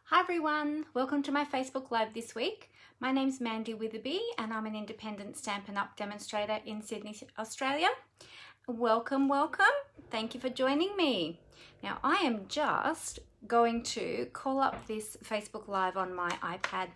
Hi everyone, welcome to my Facebook Live this week. My name's Mandy Witherby and I'm an independent Stampin' Up! Demonstrator in Sydney, Australia. Welcome, welcome. Thank you for joining me. Now I am just going to call up this Facebook Live on my iPad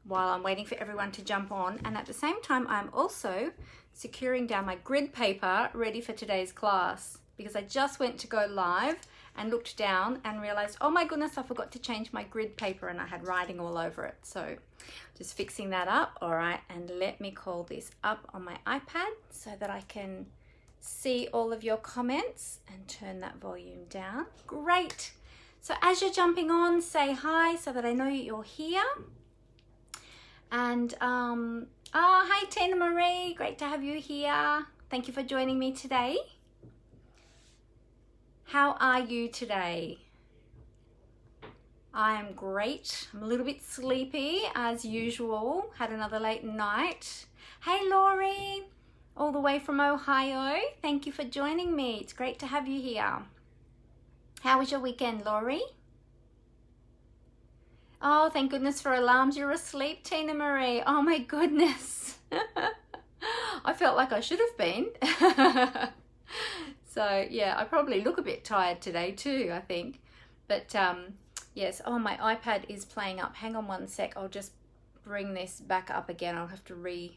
while I'm waiting for everyone to jump on, and at the same time I'm also securing down my grid paper ready for today's class because I just went to go live and looked down and realized, oh my goodness, I forgot to change my grid paper and I had writing all over it. So just fixing that up. All right, and let me call this up on my iPad so that I can see all of your comments and turn that volume down. Great. So as you're jumping on, say hi so that I know you're here. And hi Tina Marie, great to have you here. Thank you for joining me today. How are you today? I'm great. I'm a little bit sleepy as usual. Had another late night. Hey Laurie, all the way from Ohio. Thank you for joining me. It's great to have you here. How was your weekend, Laurie? Oh, thank goodness for alarms. You're asleep, Tina Marie. Oh my goodness. I felt like I should have been. So yeah, I probably look a bit tired today too, I think. But yes, oh, my iPad is playing up. Hang on one sec. I'll just bring this back up again. I'll have to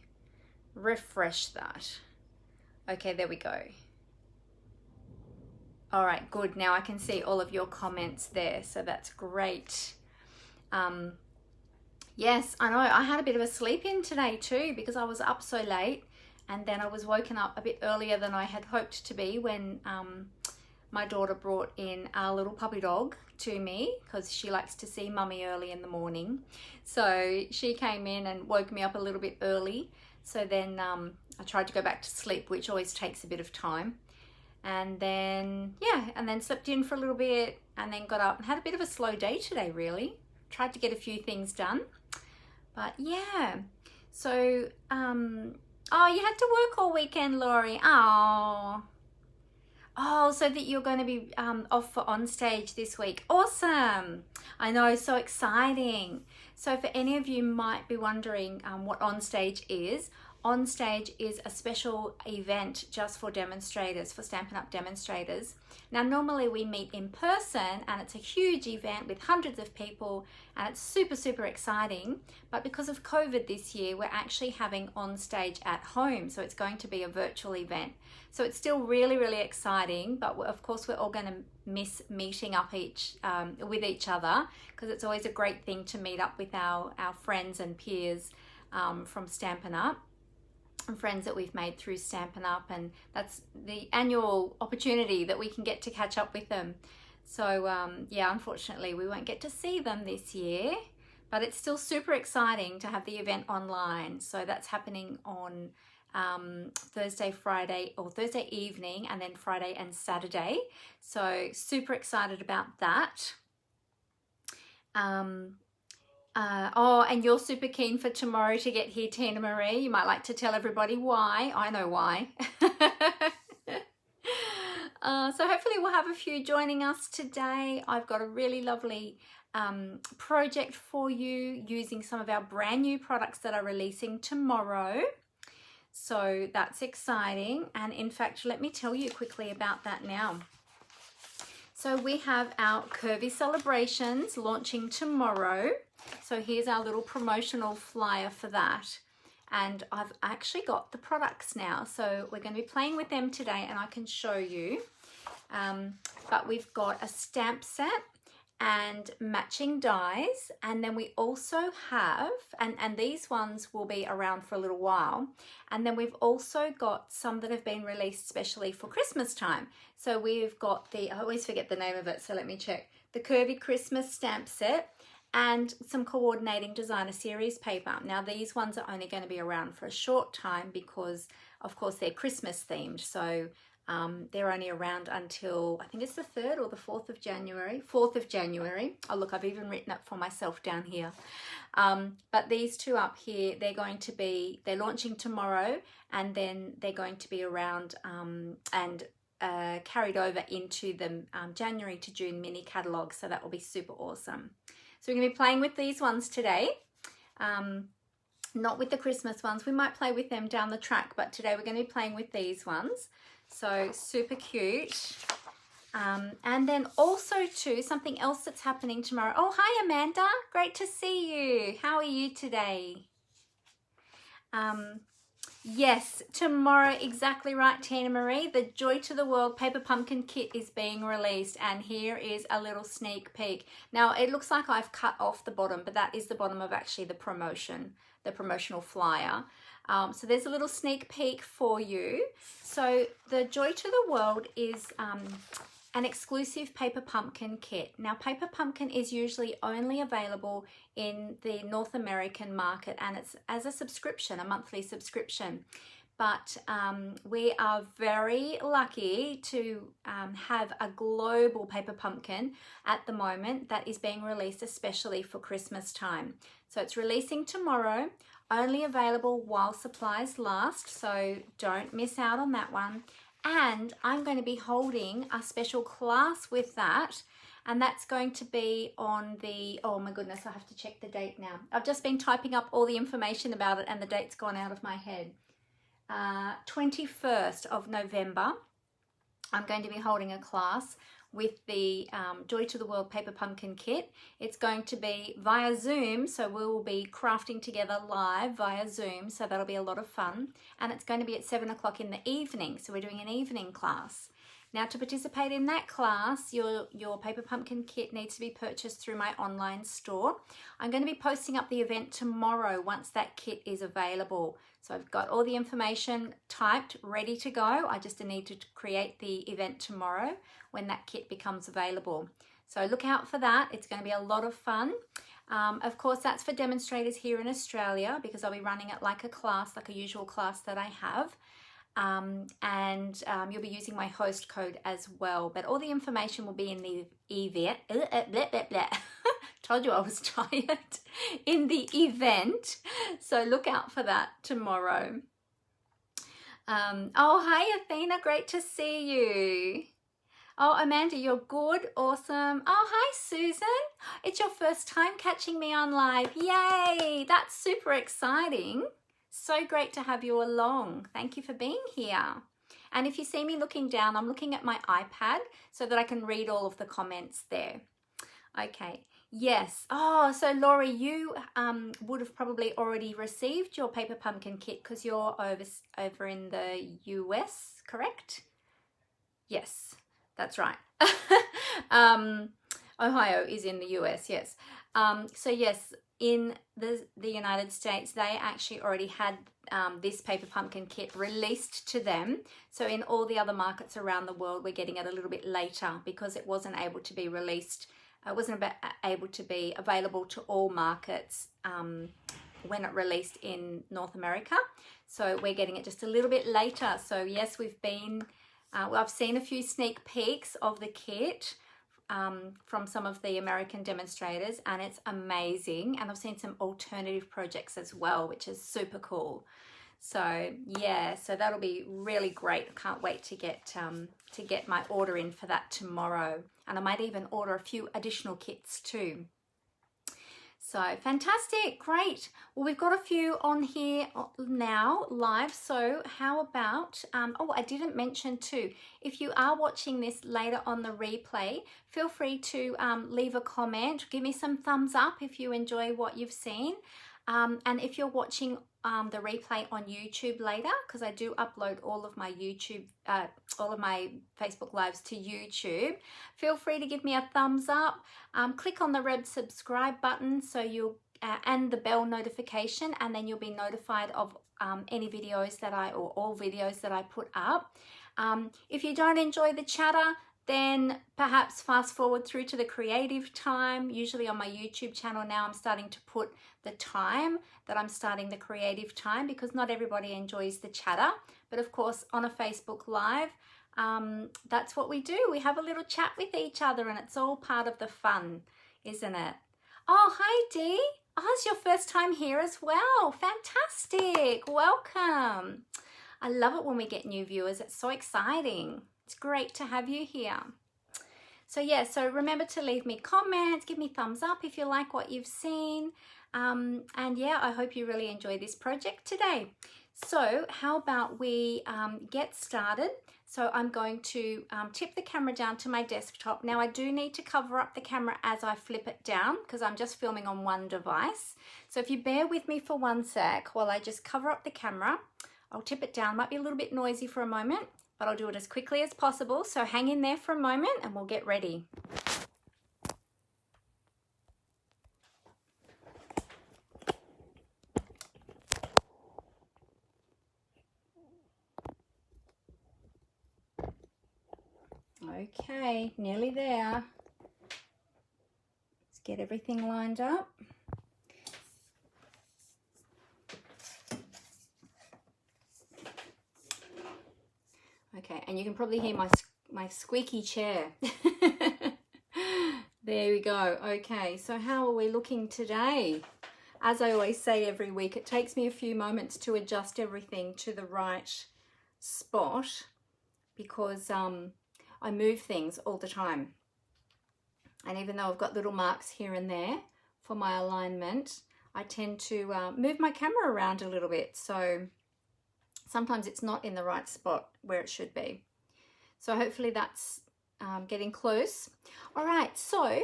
refresh that. Okay, there we go. All right, good. Now I can see all of your comments there, so that's great. Yes, I know. I had a bit of a sleep in today too because I was up so late. And then I was woken up a bit earlier than I had hoped to be when my daughter brought in our little puppy dog to me because she likes to see mummy early in the morning. So she came in and woke me up a little bit early. So then I tried to go back to sleep, which always takes a bit of time. And then, yeah, and then slept in for a little bit and then got up and had a bit of a slow day today, really. Tried to get a few things done. But yeah, so... oh, you had to work all weekend, Laurie. Oh, so that you're going to be off for On Stage this week. Awesome. I know, so exciting. So for any of you might be wondering what On Stage is a special event just for demonstrators, for Stampin' Up! Demonstrators. Now, normally we meet in person and it's a huge event with hundreds of people and it's super, super exciting. But because of COVID this year, we're actually having On Stage at home. So it's going to be a virtual event. So it's still really, really exciting. But of course, we're all going to miss meeting up with each other because it's always a great thing to meet up with our friends and peers from Stampin' Up! And friends that we've made through Stampin' Up! And that's the annual opportunity that we can get to catch up with them. So yeah, unfortunately we won't get to see them this year, but it's still super exciting to have the event online. So that's happening on Thursday evening and then Friday and Saturday. So super excited about that. Oh, and you're super keen for tomorrow to get here, Tina Marie. You might like to tell everybody why. I know why. So hopefully we'll have a few joining us today. I've got a really lovely project for you using some of our brand new products that are releasing tomorrow. So that's exciting. And in fact, let me tell you quickly about that now. So we have our Curvy celebrations launching tomorrow. So here's our little promotional flyer for that. And I've actually got the products now. So we're going to be playing with them today and I can show you. But we've got a stamp set and matching dies. And then we also have, and these ones will be around for a little while. And then we've also got some that have been released specially for Christmas time. So we've got I always forget the name of it, so let me check. The Curvy Christmas stamp set and some coordinating designer series paper. Now these ones are only going to be around for a short time because of course they're Christmas themed. So they're only around until, I think it's the 3rd or the 4th of January. 4th of January. Oh, look, I've even written it for myself down here. But these two up here, they're launching tomorrow and then they're going to be around and carried over into the January to June mini catalogue, so that will be super awesome. So we're going to be playing with these ones today, not with the Christmas ones. We might play with them down the track, but today we're going to be playing with these ones. So super cute. And then also too, something else that's happening tomorrow. Oh, hi Amanda, great to see you. How are you today? Yes, tomorrow, exactly right, Tina Marie. The Joy to the World Paper Pumpkin Kit is being released, and here is a little sneak peek. Now, it looks like I've cut off the bottom, but that is the bottom of actually the promotional flyer. So there's a little sneak peek for you. So the Joy to the World is an exclusive paper pumpkin kit. Now, paper pumpkin is usually only available in the North American market, and it's as a subscription, a monthly subscription. But we are very lucky to have a global paper pumpkin at the moment that is being released especially for Christmas time. So it's releasing tomorrow, only available while supplies last, so don't miss out on that one. And I'm going to be holding a special class with that, and that's going to be on the, oh my goodness, I have to check the date now. I've just been typing up all the information about it and the date's gone out of my head. 21st of November, I'm going to be holding a class with the Joy to the World Paper Pumpkin Kit. It's going to be via Zoom, so we will be crafting together live via Zoom, so that'll be a lot of fun. And it's going to be at 7 o'clock in the evening, so we're doing an evening class. Now, to participate in that class, your paper pumpkin kit needs to be purchased through my online store. I'm going to be posting up the event tomorrow once that kit is available. So I've got all the information typed, ready to go. I just need to create the event tomorrow when that kit becomes available. So look out for that. It's going to be a lot of fun. Of course, that's for demonstrators here in Australia, because I'll be running it like a class, like a usual class that I have. You'll be using my host code as well, but all the information will be in the event. Told you I was tired. In the event, so look out for that tomorrow. Oh, hi Athena, great to see you. Oh, Amanda, you're good, awesome. Oh, hi Susan, it's your first time catching me on live. Yay, that's super exciting. So great to have you along. Thank you for being here. And if you see me looking down, I'm looking at my iPad so that I can read all of the comments there. Okay, yes. Oh, so Laurie, you would have probably already received your paper pumpkin kit because you're over in the US, correct? Yes, that's right. Ohio is in the US, yes. So yes, in the United States, they actually already had this paper pumpkin kit released to them. So in all the other markets around the world, we're getting it a little bit later because it wasn't able to be released. It wasn't able to be available to all markets when it released in North America. So we're getting it just a little bit later. So yes, we've been, I've seen a few sneak peeks of the kit from some of the American demonstrators, and it's amazing. And I've seen some alternative projects as well, which is super cool. So yeah, so that'll be really great. I can't wait to get my order in for that tomorrow, and I might even order a few additional kits too. So fantastic, great. Well, we've got a few on here now live. So how about, oh, I didn't mention too, if you are watching this later on the replay, feel free to leave a comment, give me some thumbs up if you enjoy what you've seen. And if you're watching the replay on YouTube later, because I do upload all of my Facebook lives to YouTube, feel free to give me a thumbs up. Click on the red subscribe button so you'll and the bell notification, and then you'll be notified of any videos that or all videos that I put up. If you don't enjoy the chatter, then perhaps fast forward through to the creative time. Usually on my YouTube channel now, I'm starting to put the time that I'm starting the creative time, because not everybody enjoys the chatter. But of course, on a Facebook Live, that's what we do. We have a little chat with each other, and it's all part of the fun, isn't it? Oh, hi Dee. Oh, it's your first time here as well. Fantastic. Welcome. I love it when we get new viewers. It's so exciting. It's great to have you here. So yeah, so remember to leave me comments, give me thumbs up if you like what you've seen. And yeah, I hope you really enjoy this project today. So how about we get started? So I'm going to tip the camera down to my desktop. Now I do need to cover up the camera as I flip it down because I'm just filming on one device. So if you bear with me for one sec while I just cover up the camera, I'll tip it down. Might be a little bit noisy for a moment, but I'll do it as quickly as possible. So hang in there for a moment and we'll get ready. Okay, nearly there. Let's get everything lined up. Okay, and you can probably hear my squeaky chair. There we go. Okay, so how are we looking today? As I always say every week, it takes me a few moments to adjust everything to the right spot because I move things all the time. And even though I've got little marks here and there for my alignment, I tend to move my camera around a little bit. So sometimes it's not in the right spot where it should be. So hopefully that's getting close. All right, so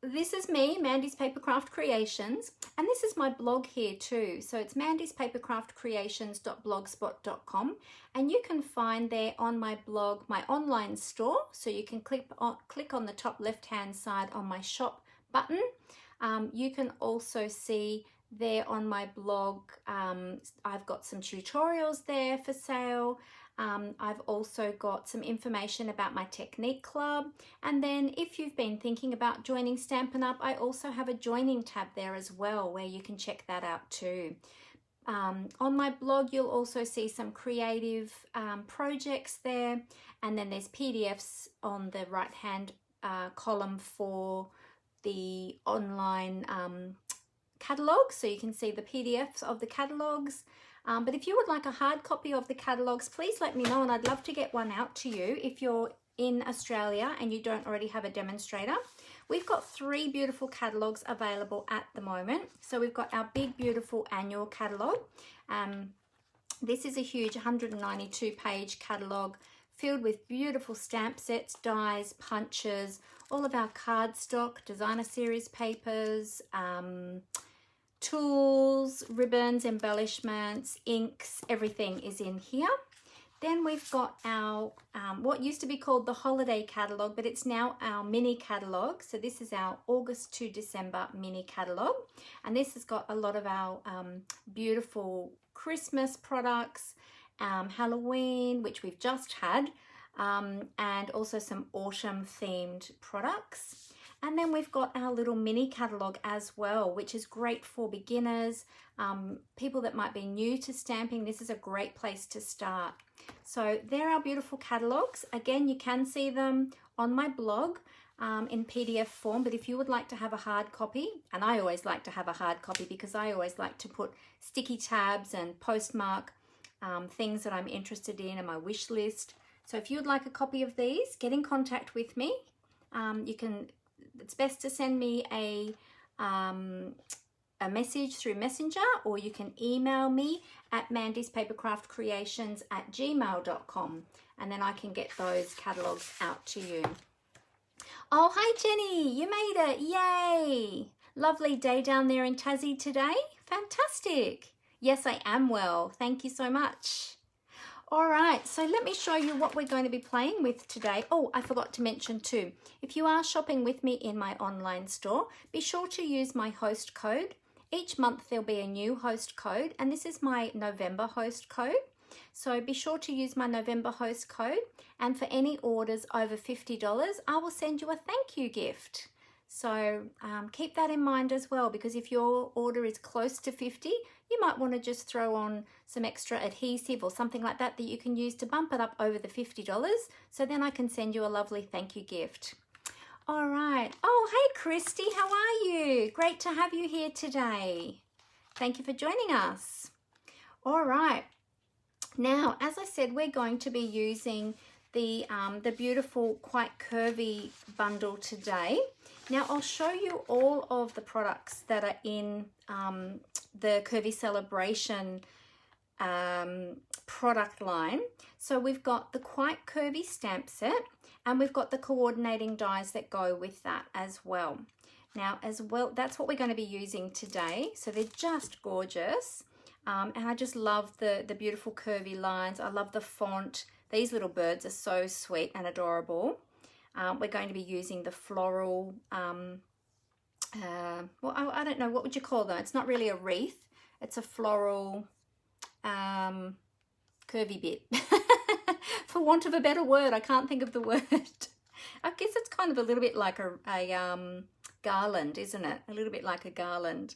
this is me, Mandy's Papercraft Creations, and this is my blog here too. So it's mandyspapercraftcreations.blogspot.com, and you can find there on my blog my online store. So you can click on the top left-hand side on my shop button. You can also see there on my blog, I've got some tutorials there for sale. I've also got some information about my technique club, and then if you've been thinking about joining Stampin' Up, I also have a joining tab there as well where you can check that out too. On my blog you'll also see some creative projects there, and then there's PDFs on the right hand column for the online catalogue, so you can see the PDFs of the catalogues. But if you would like a hard copy of the catalogues, please let me know and I'd love to get one out to you if you're in Australia and you don't already have a demonstrator. We've got 3 beautiful catalogues available at the moment. So we've got our big beautiful annual catalogue. This is a huge 192 page catalogue filled with beautiful stamp sets, dies, punches, all of our cardstock, designer series papers, tools, ribbons, embellishments, inks, everything is in here. Then we've got our what used to be called the holiday catalogue, but it's now our mini catalogue. So this is our August to December mini catalogue, and this has got a lot of our beautiful Christmas products, Halloween, which we've just had, and also some autumn themed products. And then we've got our little mini catalogue as well, which is great for beginners, people that might be new to stamping. This is a great place to start. So they're our beautiful catalogues. Again, you can see them on my blog in PDF form, but if you would like to have a hard copy, and I always like to have a hard copy because I always like to put sticky tabs and postmark things that I'm interested in my wish list. So if you would like a copy of these, get in contact with me. It's best to send me a message through Messenger, or you can email me at mandyspapercraftcreations@gmail.com, and then I can get those catalogues out to you. Oh, hi Jenny, you made it, yay! Lovely day down there in Tassie today, fantastic. Yes, I am well, thank you so much. All right, so let me show you what we're going to be playing with today. Oh, I forgot to mention too, if you are shopping with me in my online store, be sure to use my host code. Each month there'll be a new host code, and this is my November host code. So be sure to use my November host code, and for any orders over $50, I will send you a thank you gift. So keep that in mind as well, because if your order is close to 50, you might want to just throw on some extra adhesive or something like that that you can use to bump it up over the $50. So then I can send you a lovely thank you gift. All right. Oh, hey, Christy, how are you? Great to have you here today. Thank you for joining us. All right. Now, as I said, we're going to be using the beautiful Quite Curvy bundle today. Now I'll show you all of the products that are in the Curvy Celebration product line. So we've got the Quite Curvy stamp set, and we've got the coordinating dies that go with that as well. Now as well, that's what we're going to be using today. So they're just gorgeous. And I just love the beautiful curvy lines. I love the font. These little birds are so sweet and adorable. We're going to be using the floral, well, I don't know, what would you call them? It's not really a wreath. It's a floral curvy bit. For want of a better word, I can't think of the word. I guess it's kind of a little bit like a garland, isn't it? A little bit like a garland.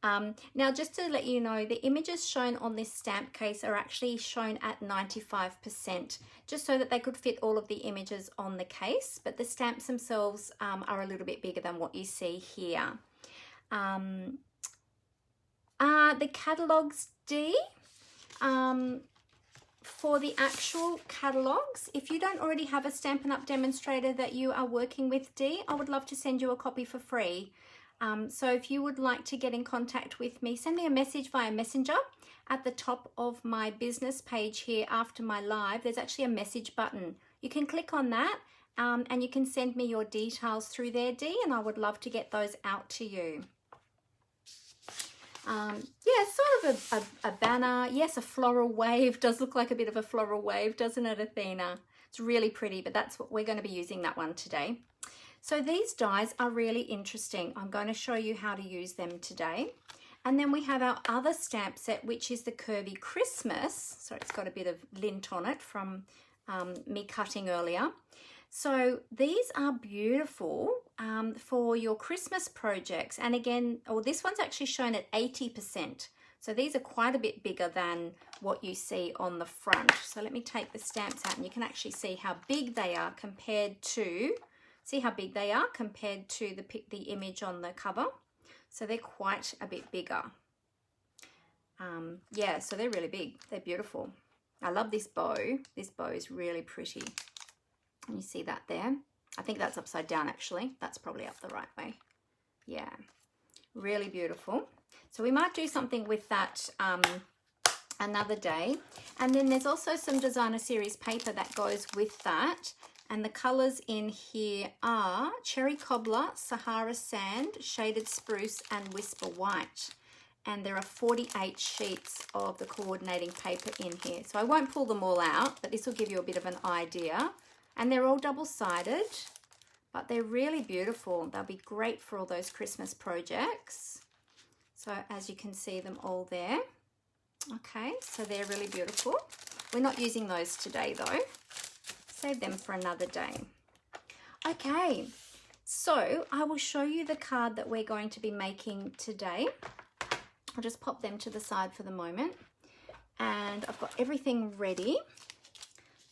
Now, just to let you know, the images shown on this stamp case are actually shown at 95%, just so that they could fit all of the images on the case, but the stamps themselves are a little bit bigger than what you see here. The catalogues, D, for the actual catalogues, if you don't already have a Stampin' Up! Demonstrator that you are working with, D, I would love to send you a copy for free. So if you would like to get in contact with me, send me a message via Messenger. At the top of my business page here after my live, there's actually a message button. You can click on that and you can send me your details through there, D, and I would love to get those out to you. Yeah, sort of a banner. Yes, a floral wave. Does look like a bit of a floral wave, doesn't it, Athena? It's really pretty, but that's what we're going to be using that one today. So these dies are really interesting. I'm going to show you how to use them today. And then we have our other stamp set, which is the Curvy Christmas. So it's got a bit of lint on it from me cutting earlier. So these are beautiful for your Christmas projects. And again, this one's actually shown at 80%. So these are quite a bit bigger than what you see on the front. So let me take the stamps out and you can actually see how big they are compared to, see how big they are compared to the image on the cover. So they're quite a bit bigger. Yeah, so they're really big. They're beautiful. I love this bow. This bow is really pretty. And you see that there? I think that's upside down actually. That's probably up the right way. Yeah, really beautiful. So we might do something with that another day. And then there's also some designer series paper that goes with that. And the colours in here are Cherry Cobbler, Sahara Sand, Shaded Spruce and Whisper White. And there are 48 sheets of the coordinating paper in here. So I won't pull them all out, but this will give you a bit of an idea. And they're all double-sided, but they're really beautiful. They'll be great for all those Christmas projects. So as you can see them all there. Okay, so they're really beautiful. We're not using those today though. Save them for another day. Okay, so I will show you the card that we're going to be making today. I'll just pop them to the side for the moment. And I've got everything ready.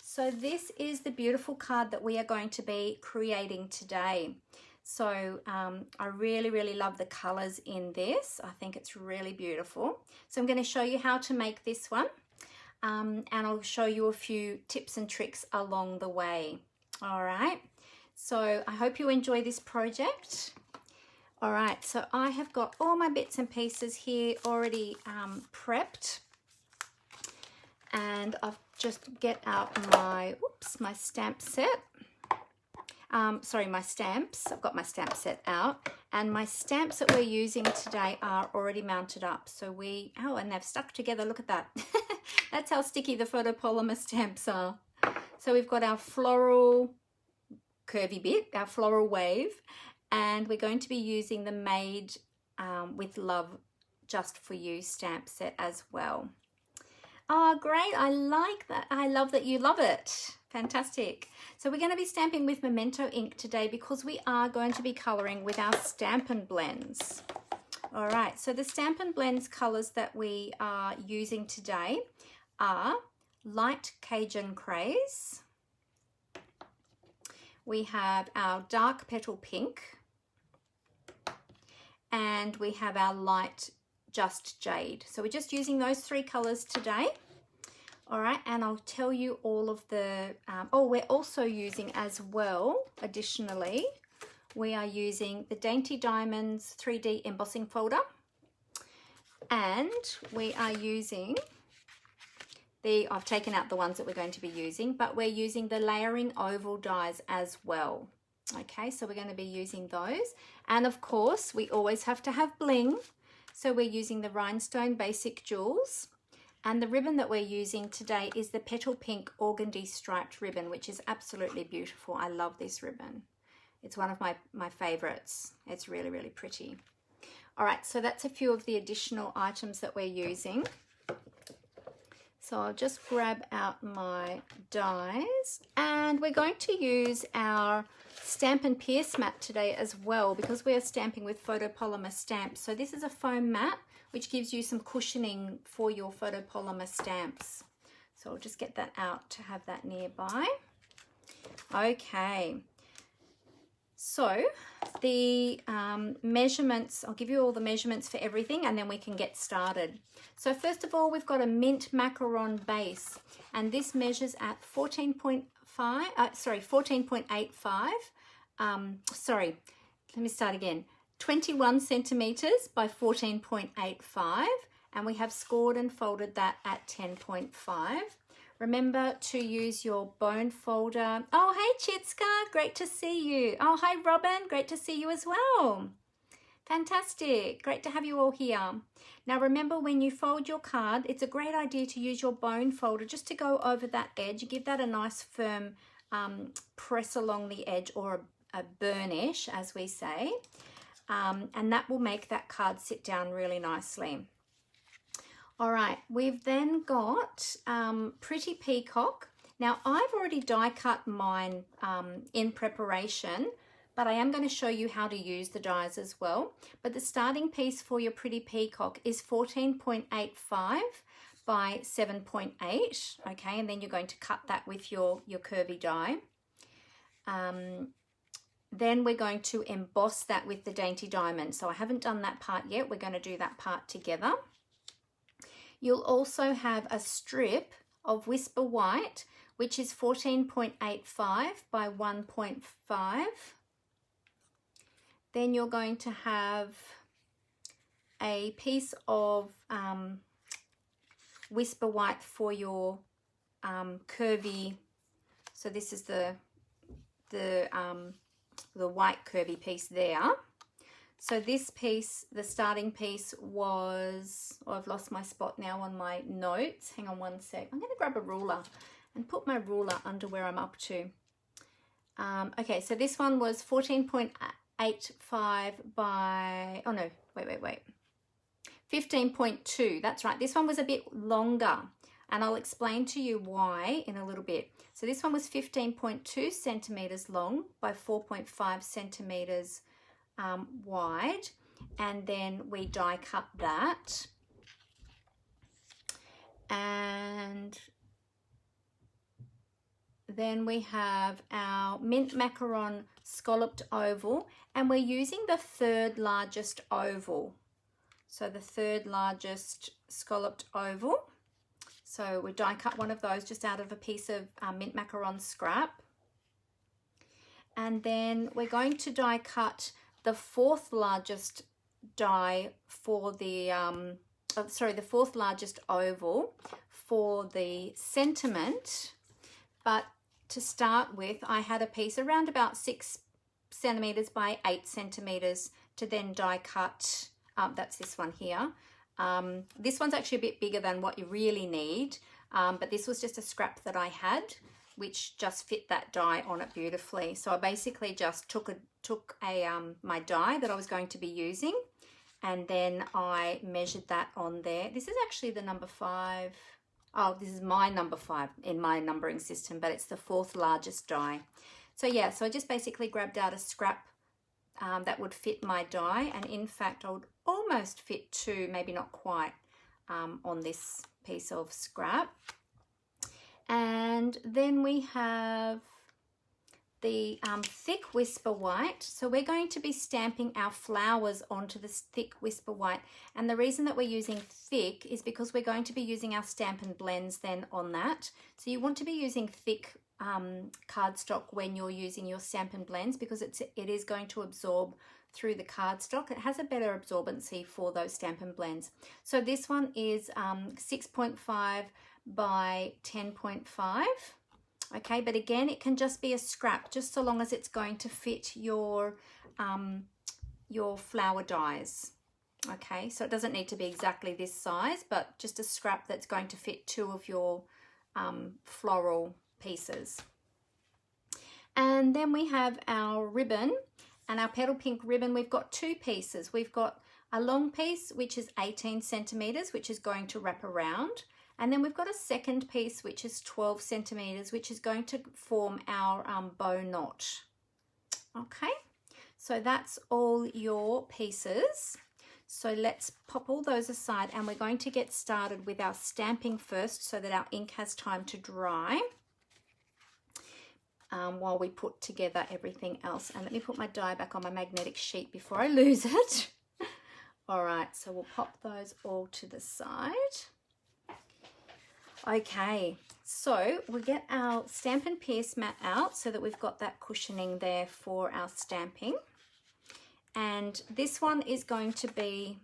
So this is the beautiful card that we are going to be creating today. So I really, really love the colors in this. I think it's really beautiful. So I'm going to show you how to make this one. And I'll show you a few tips and tricks along the way. All right. So I hope you enjoy this project. All right. So I have got all my bits and pieces here already prepped. And I've just get out my, my stamp set. Sorry, my stamps. I've got my stamp set out. And my stamps that we're using today are already mounted up. So and they've stuck together. Look at that. That's how sticky the photopolymer stamps are. So we've got our floral curvy bit, our floral wave. And we're going to be using the Made with Love Just For You stamp set as well. Oh, great. I like that. I love that you love it. Fantastic. So we're going to be stamping with Memento ink today because we are going to be colouring with our Stampin' Blends. All right. So the Stampin' Blends colours that we are using today are Light Cajun Craze. We have our Dark Petal Pink. And we have our Light Just Jade. So we're just using those three colors today. All right, and I'll tell you all of the, oh, we're also using as well, additionally, we are using the Dainty Diamonds 3D embossing folder, and we are using I've taken out the ones that we're going to be using, but we're using the layering oval dies as well. Okay, so we're going to be using those. And of course, we always have to have bling. So we're using the Rhinestone Basic Jewels. And the ribbon that we're using today is the Petal Pink Organdy Striped ribbon, which is absolutely beautiful. I love this ribbon. It's one of my favorites. It's really, really pretty. All right, so that's a few of the additional items that we're using. So I'll just grab out my dies, and we're going to use our Stamp and Pierce mat today as well, because we are stamping with photopolymer stamps. So this is a foam mat which gives you some cushioning for your photopolymer stamps. So I'll just get that out to have that nearby. Okay, so the measurements, I'll give you all the measurements for everything and then we can get started. So first of all, we've got a mint macaron base, and this measures at 14.85, let me start again, 21 centimeters by 14.85, and we have scored and folded that at 10.5. Remember to use your bone folder. Oh, hey Chitska, great to see you. Oh, hi Robin, great to see you as well. Fantastic, great to have you all here. Now remember, when you fold your card, it's a great idea to use your bone folder just to go over that edge. Give that a nice firm press along the edge, or a burnish as we say, and that will make that card sit down really nicely. All right, we've then got Pretty Peacock. Now I've already die cut mine in preparation, but I am going to show you how to use the dies as well. But the starting piece for your Pretty Peacock is 14.85 by 7.8, okay, and then you're going to cut that with your curvy die. Then we're going to emboss that with the Dainty Diamond. So I haven't done that part yet. We're going to do that part together. You'll also have a strip of Whisper White, which is 14.85 by 1.5. Then you're going to have a piece of Whisper White for your curvy. So this is the white curvy piece there. So this piece, the starting piece was, oh, I've lost my spot now on my notes. Hang on one sec. I'm going to grab a ruler and put my ruler under where I'm up to. Okay, so this one was 14.85 by, oh no, wait. 15.2, that's right. This one was a bit longer, and I'll explain to you why in a little bit. So this one was 15.2 centimeters long by 4.5 centimeters wide, and then we die cut that, and then we have our mint macaron scalloped oval, and we're using the third largest oval, so the third largest scalloped oval. So we die cut one of those just out of a piece of mint macaron scrap, and then we're going to die cut the fourth largest die for the, the fourth largest oval for the sentiment. But to start with, I had a piece around about 6 centimeters by 8 centimeters to then die cut. That's this one here. This one's actually a bit bigger than what you really need, but this was just a scrap that I had, which just fit that die on it beautifully. So I basically just took my die that I was going to be using, and then I measured that on there. This is actually the number 5. Oh, this is my number 5 in my numbering system, but it's the fourth largest die. So yeah, so I just basically grabbed out a scrap that would fit my die, and in fact I would almost fit 2, maybe not quite, on this piece of scrap. And then we have the thick Whisper White. So we're going to be stamping our flowers onto this thick Whisper White. And the reason that we're using thick is because we're going to be using our Stampin' Blends then on that. So you want to be using thick cardstock when you're using your Stampin' Blends, because it is going to absorb through the cardstock. It has a better absorbency for those Stampin' Blends. So this one is 6.5 by 10.5. Okay, but again, it can just be a scrap, just so long as it's going to fit your flower dies. Okay, so it doesn't need to be exactly this size, but just a scrap that's going to fit 2 of your floral pieces. And then we have our ribbon, and our petal pink ribbon. We've got 2 pieces. We've got a long piece, which is 18 centimeters, which is going to wrap around. And then we've got a second piece, which is 12 centimeters, which is going to form our bow knot. Okay, so that's all your pieces. So let's pop all those aside, and we're going to get started with our stamping first so that our ink has time to dry while we put together everything else. And let me put my die back on my magnetic sheet before I lose it. All right, so we'll pop those all to the side. Okay, so we'll get our Stampin' Pierce mat out so that we've got that cushioning there for our stamping. And this one is going to be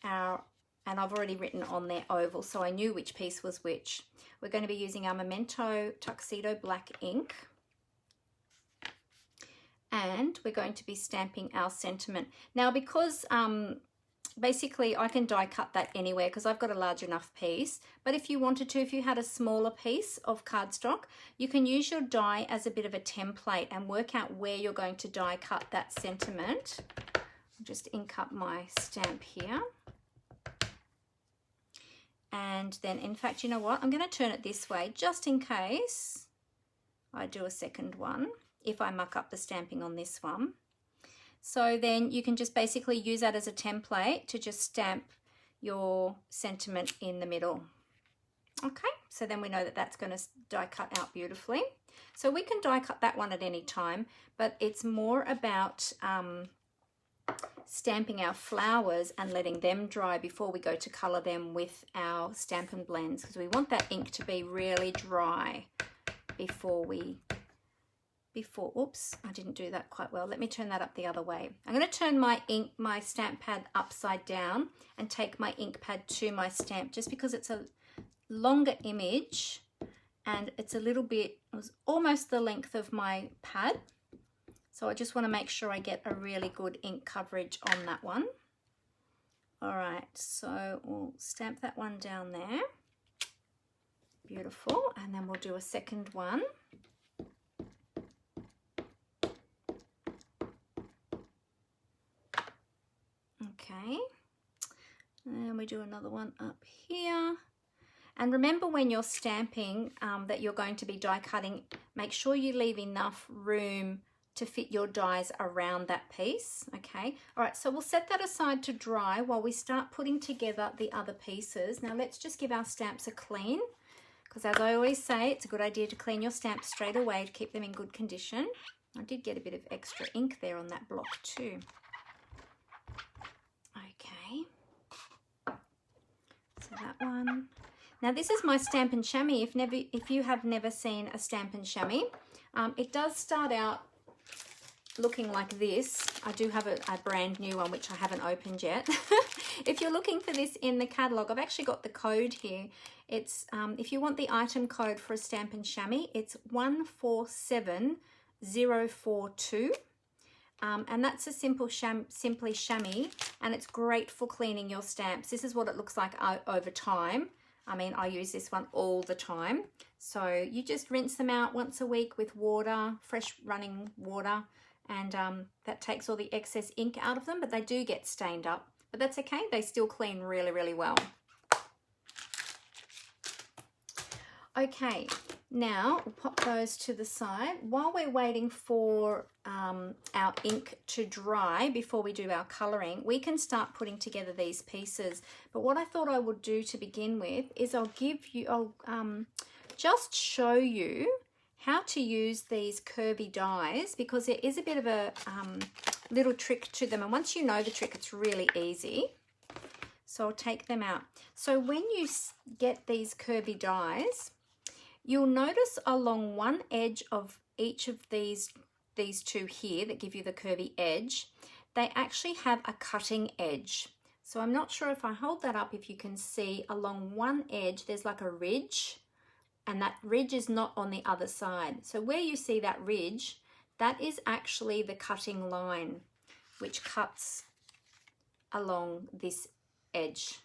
our, and I've already written on there oval, so I knew which piece was which. We're going to be using our Memento Tuxedo Black ink. And we're going to be stamping our sentiment. Now, because basically I can die cut that anywhere because I've got a large enough piece, but if you wanted to, if you had a smaller piece of cardstock, you can use your die as a bit of a template and work out where you're going to die cut that sentiment. I'll just ink up my stamp here. And then, in fact, you know what? I'm going to turn it this way just in case I do a second one, if I muck up the stamping on this one. So then you can just basically use that as a template to just stamp your sentiment in the middle. Okay, so then we know that that's going to die cut out beautifully. So we can die cut that one at any time, but it's more about stamping our flowers and letting them dry before we go to colour them with our Stampin' Blends, because we want that ink to be really dry oops, I didn't do that quite well. Let me turn that up the other way. I'm going to turn my stamp pad upside down and take my ink pad to my stamp, just because it's a longer image and it's a little bit, it was almost the length of my pad. So I just want to make sure I get a really good ink coverage on that one. All right, so we'll stamp that one down there. Beautiful. And then we'll do a second one. Okay, and we do another one up here. And remember, when you're stamping that you're going to be die cutting, make sure you leave enough room to fit your dies around that piece. Okay, all right, so we'll set that aside to dry while we start putting together the other pieces. Now let's just give our stamps a clean, because as I always say, it's a good idea to clean your stamps straight away to keep them in good condition. I did get a bit of extra ink there on that block too. Okay, so that one. Now this is my Stampin' Chamois. If you have never seen a Stampin' Chamois, it does start out looking like this. I do have a brand new one which I haven't opened yet. If you're looking for this in the catalogue, I've actually got the code here. It's if you want the item code for a Stampin' Chamois, it's 147042. And that's a simply chamois, and it's great for cleaning your stamps. This is what it looks like over time. I mean, I use this one all the time. So you just rinse them out once a week with water, fresh running water, and that takes all the excess ink out of them, but they do get stained up. But that's okay, they still clean really, really well. Okay, now we'll pop those to the side. While we're waiting for our ink to dry before we do our colouring, we can start putting together these pieces. But what I thought I would do to begin with is I'll just show you how to use these curvy dies, because there is a bit of a little trick to them, and once you know the trick, it's really easy. So I'll take them out. So when you get these curvy dies, you'll notice along one edge of each of these two here that give you the curvy edge, they actually have a cutting edge. So I'm not sure if I hold that up, if you can see along one edge, there's like a ridge, and that ridge is not on the other side. So where you see that ridge, that is actually the cutting line, which cuts along this edge.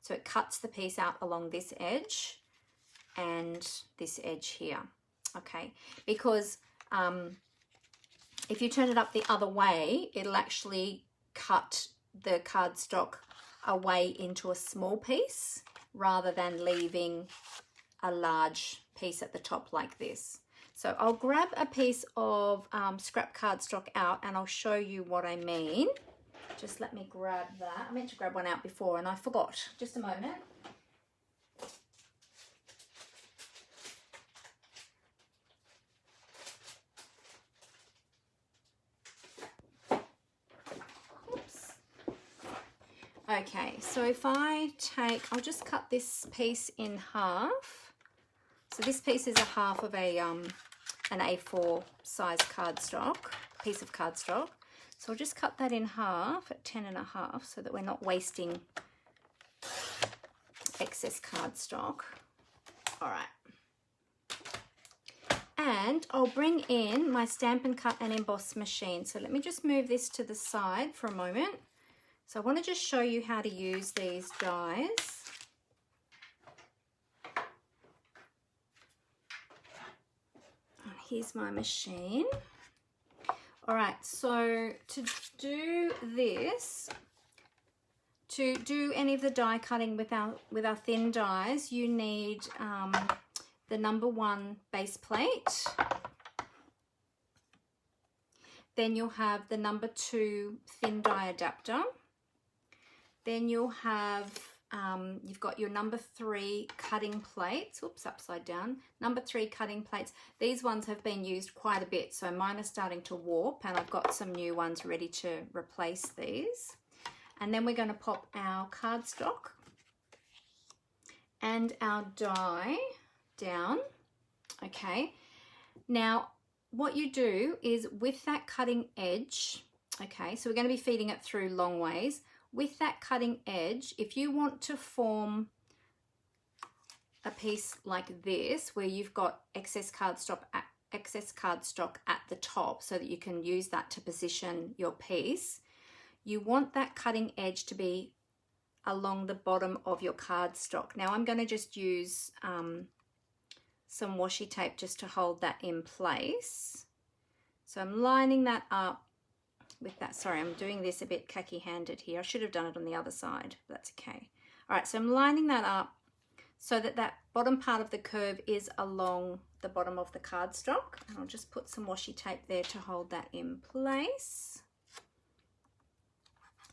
So it cuts the piece out along this edge and this edge here, okay? Because if you turn it up the other way, it'll actually cut the cardstock away into a small piece rather than leaving a large piece at the top like this. So I'll grab a piece of scrap cardstock out and I'll show you what I mean. Just let me grab that. I meant to grab one out before and I forgot. Just a moment. Oops. Okay, so if I take, I'll just cut this piece in half. So this piece is a half of an A4 size cardstock, piece of cardstock. So I'll just cut that in half at 10.5 so that we're not wasting excess cardstock. All right. And I'll bring in my Stampin' Cut and Emboss machine. So let me just move this to the side for a moment. So I want to just show you how to use these dies. Here's my machine. All right, so to do this, to do any of the die cutting with our thin dies, you need the #1 base plate. Then you'll have the #2 thin die adapter. Then you'll have you've got your #3 cutting plates. Oops, upside down. #3 cutting plates. These ones have been used quite a bit, so mine are starting to warp, and I've got some new ones ready to replace these. And then we're going to pop our cardstock and our die down. Okay. Now, what you do is with that cutting edge, okay, so we're going to be feeding it through long ways. With that cutting edge, if you want to form a piece like this, where you've got excess cardstock at the top so that you can use that to position your piece, you want that cutting edge to be along the bottom of your cardstock. Now I'm going to just use some washi tape just to hold that in place. So I'm lining that up with that. Sorry, I'm doing this a bit khaki-handed here. I should have done it on the other side, but that's okay. All right, so I'm lining that up so that that bottom part of the curve is along the bottom of the cardstock. And I'll just put some washi tape there to hold that in place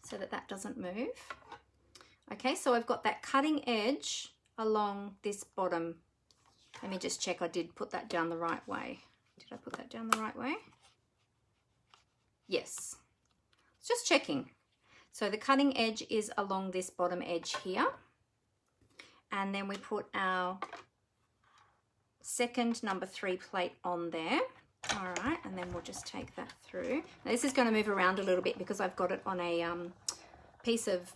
so that that doesn't move. Okay, so I've got that cutting edge along this bottom. Let me just check I did put that down the right way. Did I put that down the right way? Yes, just checking. So the cutting edge is along this bottom edge here. And then we put our second #3 plate on there. All right, and then we'll just take that through. Now this is going to move around a little bit because I've got it on a piece of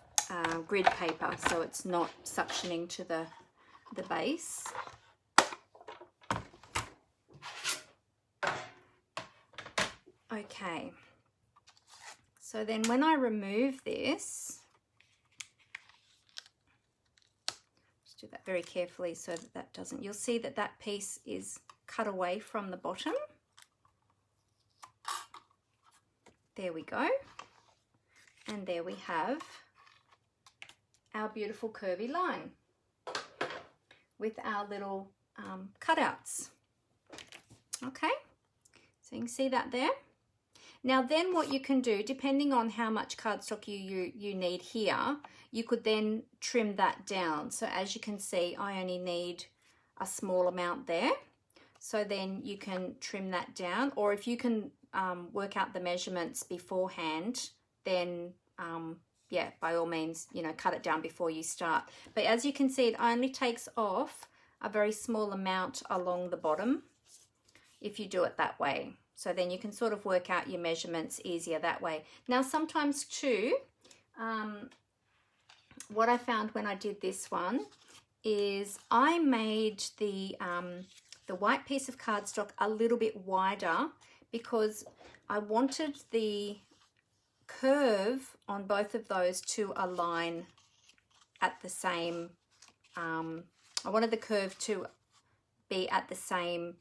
grid paper, so it's not suctioning to the base. Okay. So then when I remove this, just do that very carefully so that that doesn't, you'll see that that piece is cut away from the bottom. There we go. And there we have our beautiful curvy line with our little cutouts. Okay, so you can see that there. Now then what you can do, depending on how much cardstock you need here, you could then trim that down. So as you can see, I only need a small amount there. so then you can trim that down. Or if you can work out the measurements beforehand, then yeah, by all means, you know, cut it down before you start. But as you can see, it only takes off a very small amount along the bottom if you do it that way. So then you can sort of work out your measurements easier that way. Now, sometimes too, what I found when I did this one is I made the white piece of cardstock a little bit wider because I wanted the curve on both of those to align at the same, I wanted the curve to be at the same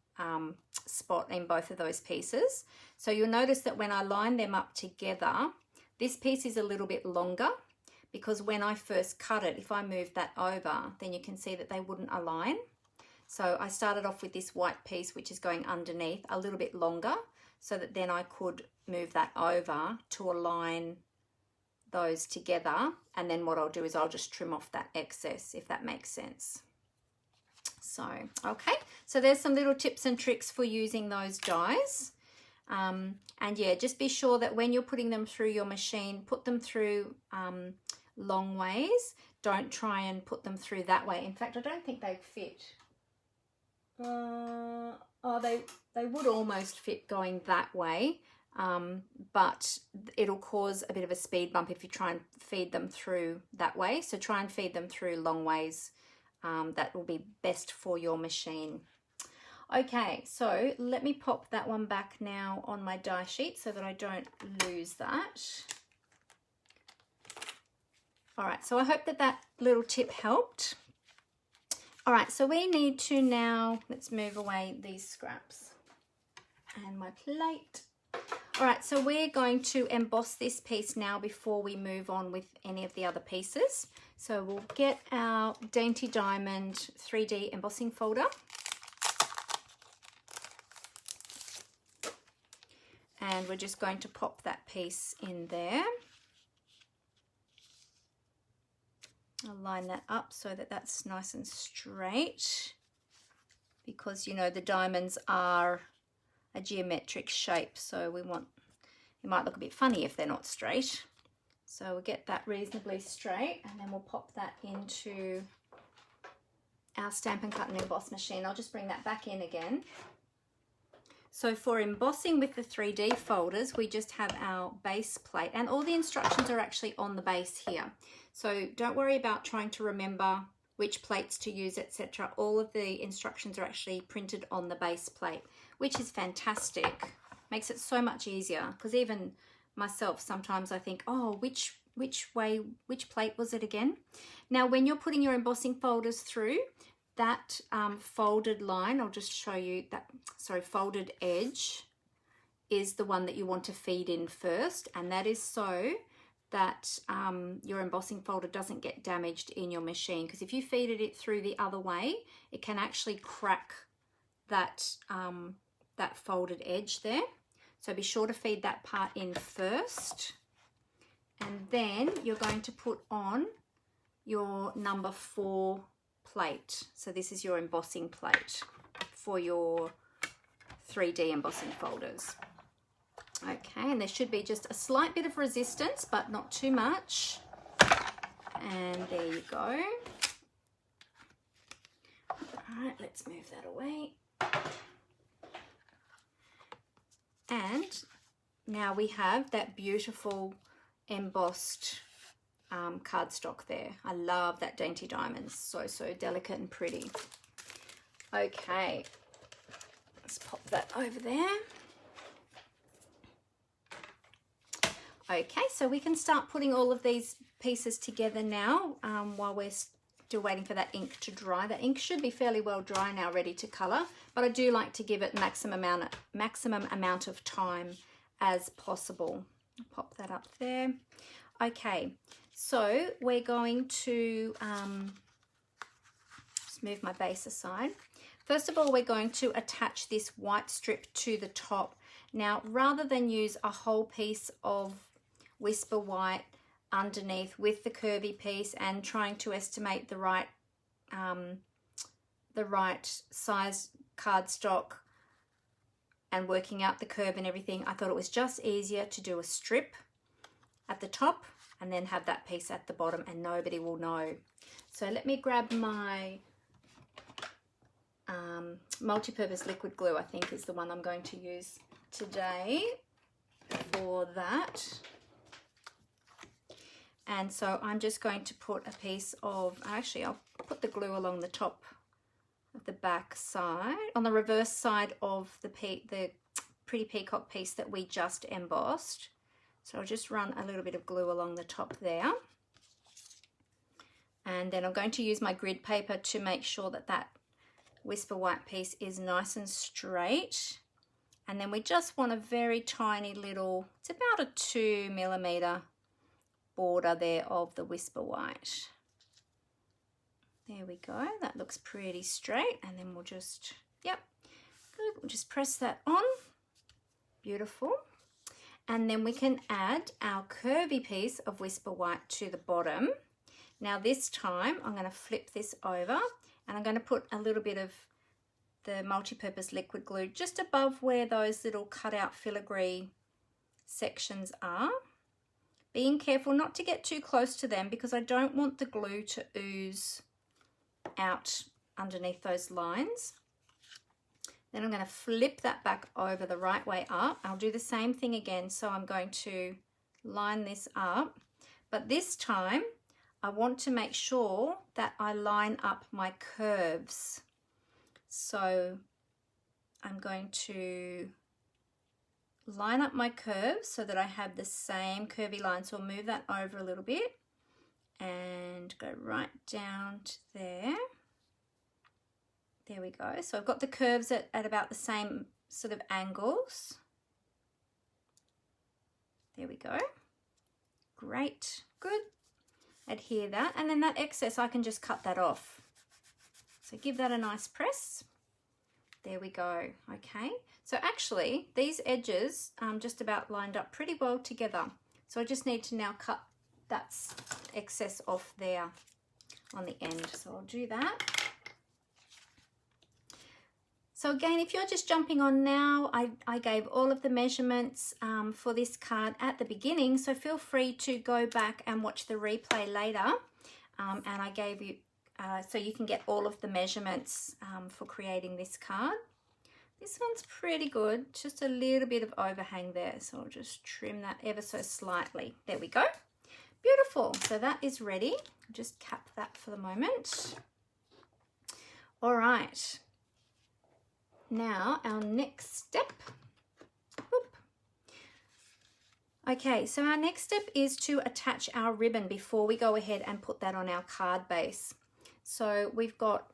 spot in both of those pieces. So you'll notice that when I line them up together, this piece is a little bit longer because when I first cut it, if I moved that over, then you can see that they wouldn't align. So I started off with this white piece, which is going underneath, a little bit longer, so that then I could move that over to align those together. And then what I'll do is I'll just trim off that excess, if that makes sense. So, okay, so there's some little tips and tricks for using those dies. And yeah, just be sure that when you're putting them through your machine, put them through long ways. Don't try and put them through that way. In fact, I don't think they fit. Oh, they would almost fit going that way, but it'll cause a bit of a speed bump if you try and feed them through that way. So try and feed them through long ways. That will be best for your machine. Okay, so let me pop that one back now on my die sheet so that I don't lose that. All right, so I hope that that little tip helped. All right, so we need to now, let's move away these scraps and my plate. All right, so we're going to emboss this piece now before we move on with any of the other pieces. So we'll get our Dainty Diamond 3D embossing folder. And we're just going to pop that piece in there. I'll line that up so that that's nice and straight, because you know the diamonds are a geometric shape, so we want, it might look a bit funny if they're not straight. So we'll get that reasonably straight, and then we'll pop that into our Stampin' Cut and Emboss machine. I'll just bring that back in again. So for embossing with the 3D folders, we just have our base plate, and all the instructions are actually on the base here. So don't worry about trying to remember which plates to use, etc. All of the instructions are actually printed on the base plate, which is fantastic. Makes it so much easier, because even myself, sometimes I think, oh, which plate was it again? Now, when you're putting your embossing folders through, that folded line, I'll just show you that, sorry, folded edge is the one that you want to feed in first, and that is so that your embossing folder doesn't get damaged in your machine, because if you feed it through the other way, it can actually crack that, that folded edge there. So be sure to feed that part in first, and then you're going to put on your number 4 plate. So this is your embossing plate for your 3D embossing folders. Okay, and there should be just a slight bit of resistance, but not too much. And there you go. All right, let's move that away. And now we have that beautiful embossed cardstock there. I love that Dainty Diamond. So delicate and pretty. Okay, let's pop that over there. Okay, so we can start putting all of these pieces together now while we're still waiting for that ink to dry. The ink should be fairly well dry now, ready to colour, but I do like to give it maximum amount of time as possible. I'll pop that up there. Okay, so we're going to just move my base aside. First of all, we're going to attach this white strip to the top. Now, rather than use a whole piece of Whisper White underneath with the curvy piece and trying to estimate the right size cardstock and working out the curve and everything, I thought it was just easier to do a strip at the top and then have that piece at the bottom and nobody will know. So let me grab my multi-purpose liquid glue, I think is the one I'm going to use today for that. And so I'm just going to put a piece of, actually I'll put the glue along the top of the back side, on the reverse side of the pretty peacock piece that we just embossed. So I'll just run a little bit of glue along the top there. And then I'm going to use my grid paper to make sure that that Whisper White piece is nice and straight. And then we just want a very tiny little, it's about a 2 millimeter border there of the Whisper White. There we go, that looks pretty straight. And then we'll just, yep, good, we'll just press that on. Beautiful. And then we can add our curvy piece of Whisper White to the bottom. Now this time I'm going to flip this over and I'm going to put a little bit of the multi-purpose liquid glue just above where those little cutout filigree sections are. Being careful not to get too close to them because I don't want the glue to ooze out underneath those lines. Then I'm going to flip that back over the right way up. I'll do the same thing again. So I'm going to line this up, but this time I want to make sure that I line up my curves. So I'm going to line up my curves so that I have the same curvy line. So I'll move that over a little bit and go right down to there. There we go. So I've got the curves at about the same sort of angles. There we go. Great, good. Adhere that, and then that excess I can just cut that off. So give that a nice press. There we go. Okay, so actually these edges just about lined up pretty well together. So I just need to now cut that excess off there on the end. So I'll do that. So again, if you're just jumping on now, I gave all of the measurements for this card at the beginning, so feel free to go back and watch the replay later. And I gave you, so you can get all of the measurements for creating this card. This one's pretty good, just a little bit of overhang there, so I'll just trim that ever so slightly. There we go. Beautiful, so that is ready. I'll just cap that for the moment. All right. Now our next step. Whoop. Okay, so our next step is to attach our ribbon before we go ahead and put that on our card base. So we've got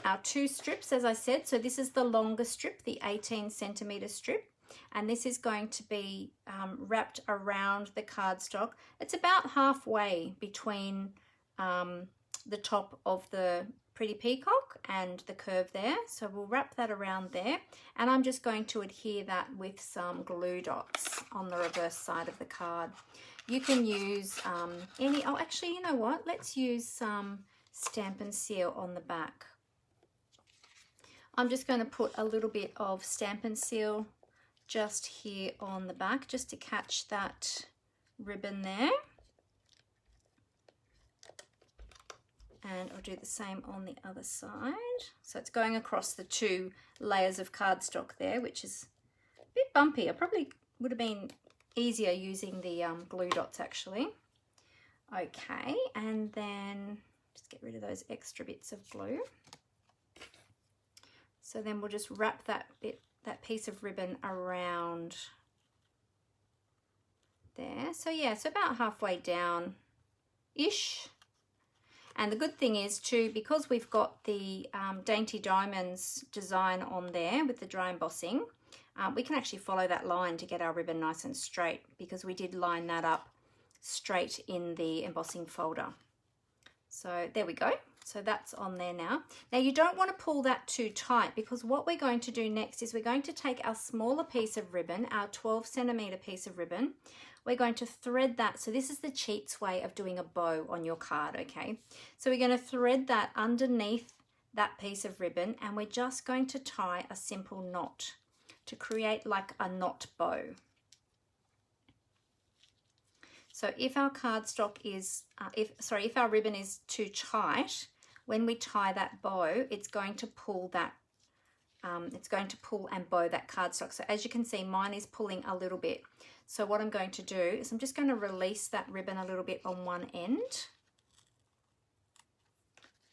our 2 strips, as I said. So this is the longer strip, the 18 centimeter strip, and this is going to be wrapped around the cardstock. It's about halfway between the top of the pretty peacock and the curve there. So we'll wrap that around there, and I'm just going to adhere that with some glue dots on the reverse side of the card. You can use any, oh actually you know what, let's use some Stamp and Seal on the back. I'm just going to put a little bit of Stamp and Seal just here on the back just to catch that ribbon there. And I'll do the same on the other side. So it's going across the 2 layers of cardstock there, which is a bit bumpy. It probably would have been easier using the glue dots actually. Okay, and then just get rid of those extra bits of glue. So then we'll just wrap that piece of ribbon around there. So yeah, so about halfway down-ish. And the good thing is too, because we've got the Dainty Diamonds design on there with the dry embossing, we can actually follow that line to get our ribbon nice and straight, because we did line that up straight in the embossing folder. So there we go. So that's on there now. Now you don't want to pull that too tight, because what we're going to do next is we're going to take our smaller piece of ribbon, our 12 centimeter piece of ribbon. We're going to thread that. So this is the cheats way of doing a bow on your card, okay? So we're going to thread that underneath that piece of ribbon, and we're just going to tie a simple knot to create like a knot bow. So if our cardstock is, if our ribbon is too tight, when we tie that bow, it's going to pull that, it's going to pull and bow that cardstock. So as you can see, mine is pulling a little bit. So what I'm going to do is I'm just going to release that ribbon a little bit on one end,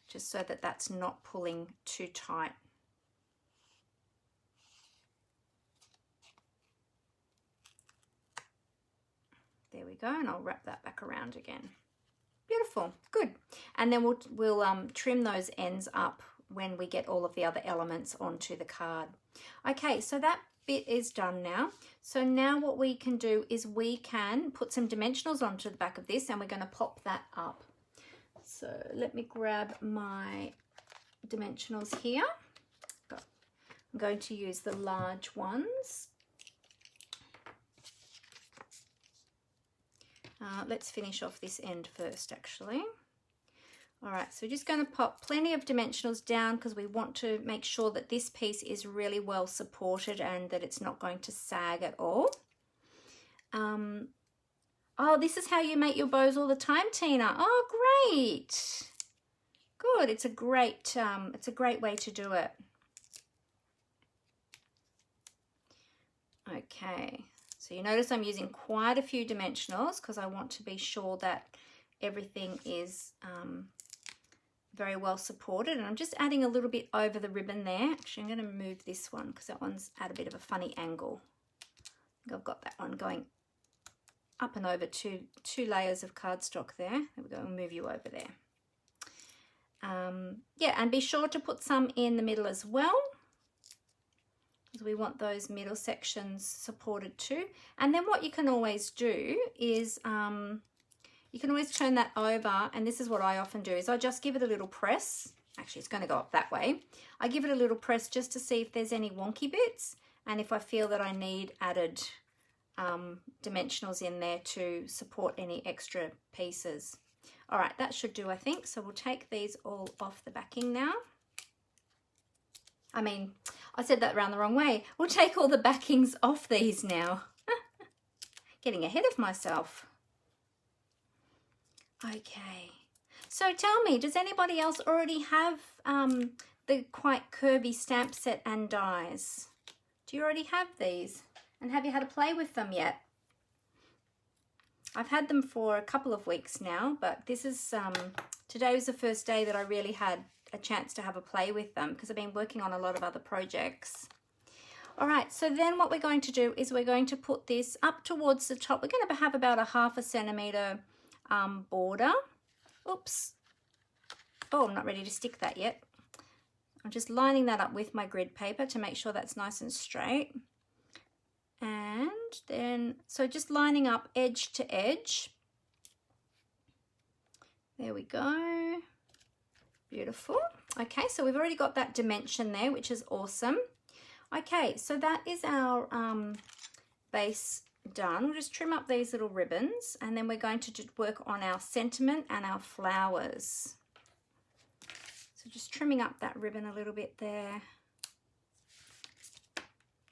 just so that that's not pulling too tight. There we go, and I'll wrap that back around again. Beautiful, good. And then we'll trim those ends up when we get all of the other elements onto the card. Okay, so that bit is done now. So now what we can do is we can put some dimensionals onto the back of this, and we're going to pop that up. So let me grab my dimensionals here. I'm going to use the large ones. Let's finish off this end first, actually. All right, so we're just going to pop plenty of dimensionals down because we want to make sure that this piece is really well supported and that it's not going to sag at all. Oh, this is how you make your bows all the time, Tina. Oh, great. Good. It's a great way to do it. Okay. So you notice I'm using quite a few dimensionals because I want to be sure that everything is very well supported. And I'm just adding a little bit over the ribbon there. Actually, I'm going to move this one because that one's at a bit of a funny angle. I think I've got that one going up and over two layers of cardstock there. There we go, I'll move you over there. Yeah, and be sure to put some in the middle as well, because we want those middle sections supported too. And then what you can always do is you can always turn that over, and this is what I often do, is I just give it a little press. Actually, it's going to go up that way. I give it a little press just to see if there's any wonky bits, and if I feel that I need added dimensionals in there to support any extra pieces. All right, that should do, I think. So we'll take these all off the backing now. I mean, I said that around the wrong way. We'll take all the backings off these now. Getting ahead of myself. Okay, so tell me, does anybody else already have the quite curvy stamp set and dies? Do you already have these? And have you had a play with them yet? I've had them for a couple of weeks now, but this is, today was the first day that I really had a chance to have a play with them because I've been working on a lot of other projects. All right, so then what we're going to do is we're going to put this up towards the top. We're going to have about a 1/2 centimetre border. Oops. Oh, I'm not ready to stick that yet. I'm just lining that up with my grid paper to make sure that's nice and straight. And then, so just lining up edge to edge. There we go. Beautiful. Okay, so we've already got that dimension there, which is awesome. Okay, so that is our base done. We'll just trim up these little ribbons, and then we're going to work on our sentiment and our flowers. So just trimming up that ribbon a little bit there.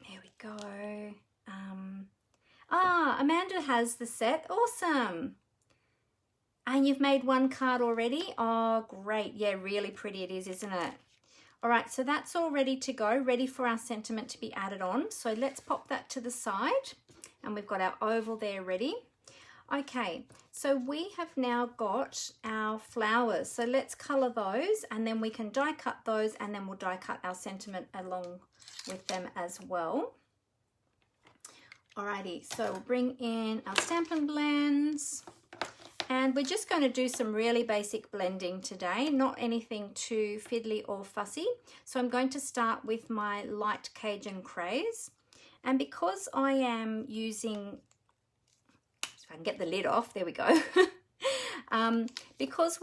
There we go. Amanda has the set. Awesome. And you've made one card already? Oh, great. Yeah, really pretty it is, isn't it? All right, so that's all ready to go, ready for our sentiment to be added on. So let's pop that to the side, and we've got our oval there ready. Okay, so we have now got our flowers. So let's color those, and then we can die cut those, and then we'll die cut our sentiment along with them as well. Alrighty, so we'll bring in our Stampin' Blends, and we're just going to do some really basic blending today, not anything too fiddly or fussy. So I'm going to start with my light Cajun Craze, and because I am using, if I can get the lid off, there we go. Because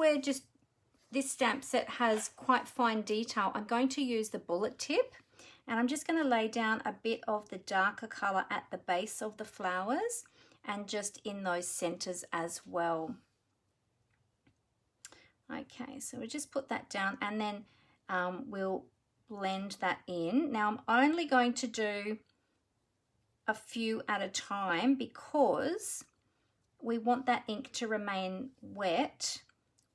this stamp set has quite fine detail, I'm going to use the bullet tip. And I'm just going to lay down a bit of the darker colour at the base of the flowers and just in those centres as well. Okay, so we just put that down, and then we'll blend that in. Now I'm only going to do a few at a time because we want that ink to remain wet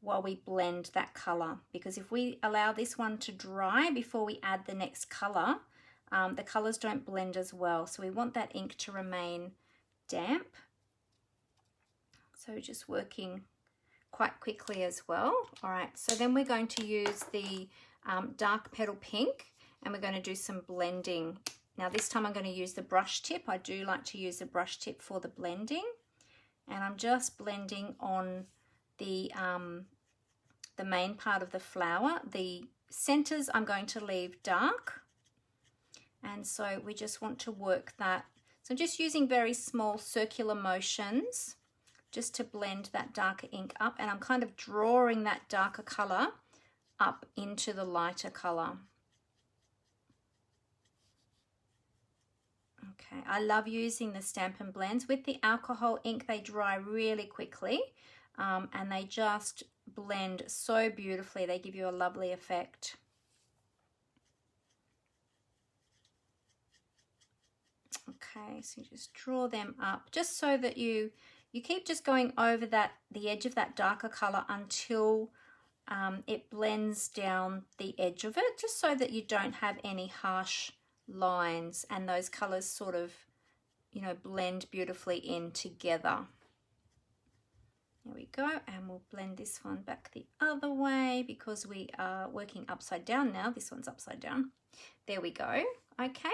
while we blend that color, because if we allow this one to dry before we add the next color, the colors don't blend as well. So we want that ink to remain damp. So just working quite quickly as well. All right, so then we're going to use the dark petal pink, and we're going to do some blending. Now this time I'm going to use the brush tip. I do like to use the brush tip for the blending, and I'm just blending on the main part of the flower. The centers I'm going to leave dark, and so we just want to work that. So I'm just using very small circular motions just to blend that darker ink up, and I'm kind of drawing that darker color up into the lighter color. Okay, I love using the Stampin' Blends. With the alcohol ink, they dry really quickly, and they just blend so beautifully. They give you a lovely effect. Okay, so you just draw them up just so that you keep just going over the edge of that darker color until it blends down the edge of it, just so that you don't have any harsh lines and those colors sort of, you know, blend beautifully in together. There we go, and we'll blend this one back the other way because we are working upside down now. This one's upside down. There we go. Okay.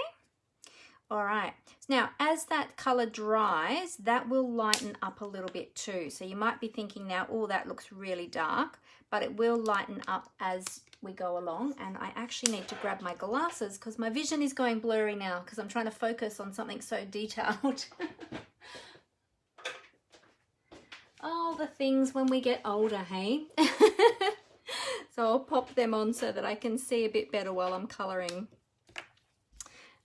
All right, now as that color dries, that will lighten up a little bit too. So you might be thinking now, oh, that looks really dark, but it will lighten up as we go along. And I actually need to grab my glasses because my vision is going blurry now because I'm trying to focus on something so detailed. Oh, the things when we get older, hey? So I'll pop them on so that I can see a bit better while I'm coloring.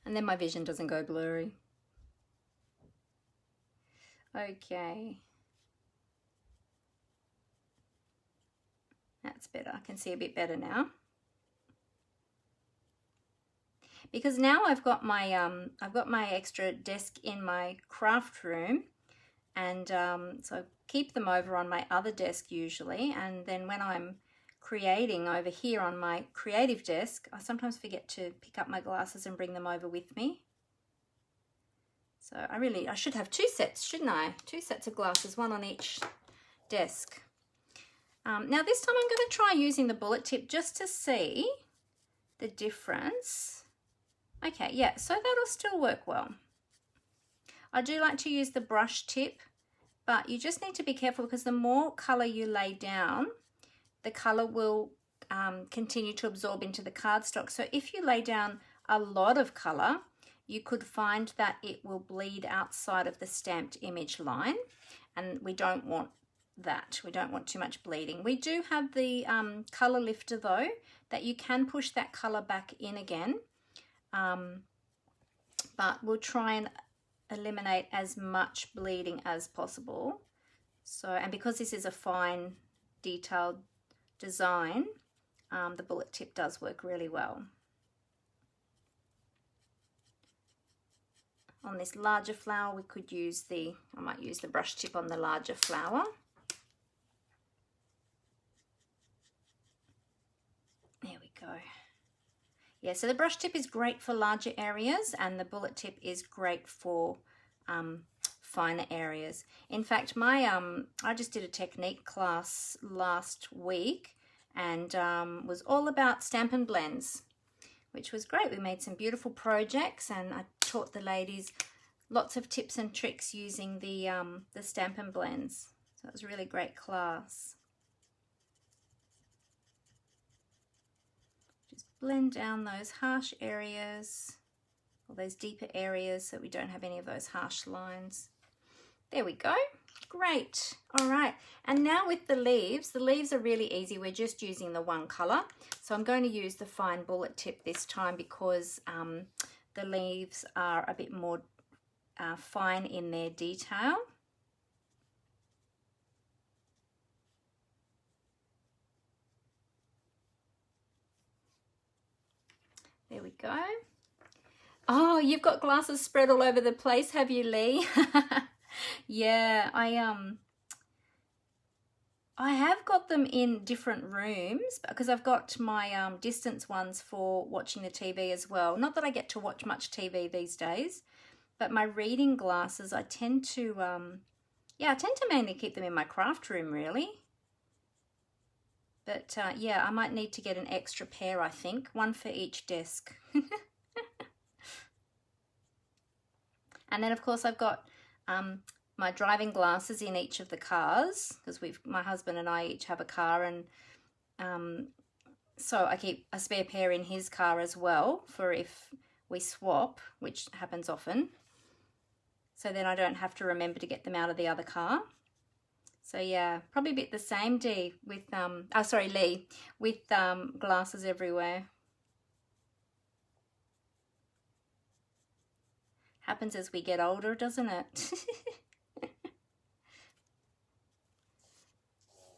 And then my vision doesn't go blurry. Okay. That's better. I can see a bit better now. Because now I've got my extra desk in my craft room, and so I keep them over on my other desk usually, and then when I'm creating over here on my creative desk, I sometimes forget to pick up my glasses and bring them over with me. So I should have two sets, shouldn't I? Two sets of glasses, one on each desk. Now this time I'm going to try using the bullet tip just to see the difference. Okay, yeah, so that'll still work well. I do like to use the brush tip, but you just need to be careful because the more color you lay down, the color will continue to absorb into the cardstock. So if you lay down a lot of color, you could find that it will bleed outside of the stamped image line, and we don't want that. We don't want too much bleeding. We do have the color lifter though, that you can push that color back in again, but we'll try and eliminate as much bleeding as possible. So, and because this is a fine detailed design, the bullet tip does work really well. On this larger flower, we could use I might use the brush tip on the larger flower. There we go. Yeah, so the brush tip is great for larger areas, and the bullet tip is great for finer areas. In fact, I just did a technique class last week, and was all about Stampin' Blends, which was great. We made some beautiful projects, and I taught the ladies lots of tips and tricks using the Stampin' Blends. So it was a really great class. Just blend down those harsh areas, or those deeper areas, so we don't have any of those harsh lines. There we go. Great. All right. And now with the leaves are really easy. We're just using the one color. So I'm going to use the fine bullet tip this time because the leaves are a bit more fine in their detail. There we go. Oh, you've got glasses spread all over the place, have you, Lee? Yeah, I have got them in different rooms because I've got my distance ones for watching the TV as well. Not that I get to watch much TV these days, but my reading glasses, I tend to, yeah, I tend to mainly keep them in my craft room, really. But yeah, I might need to get an extra pair, I think. One for each desk. And then, of course, I've got my driving glasses in each of the cars because my husband and I each have a car, and so I keep a spare pair in his car as well for if we swap, which happens often. So then I don't have to remember to get them out of the other car. So yeah, probably a bit the same, Dee, with, Lee, with glasses everywhere. Happens as we get older, doesn't it?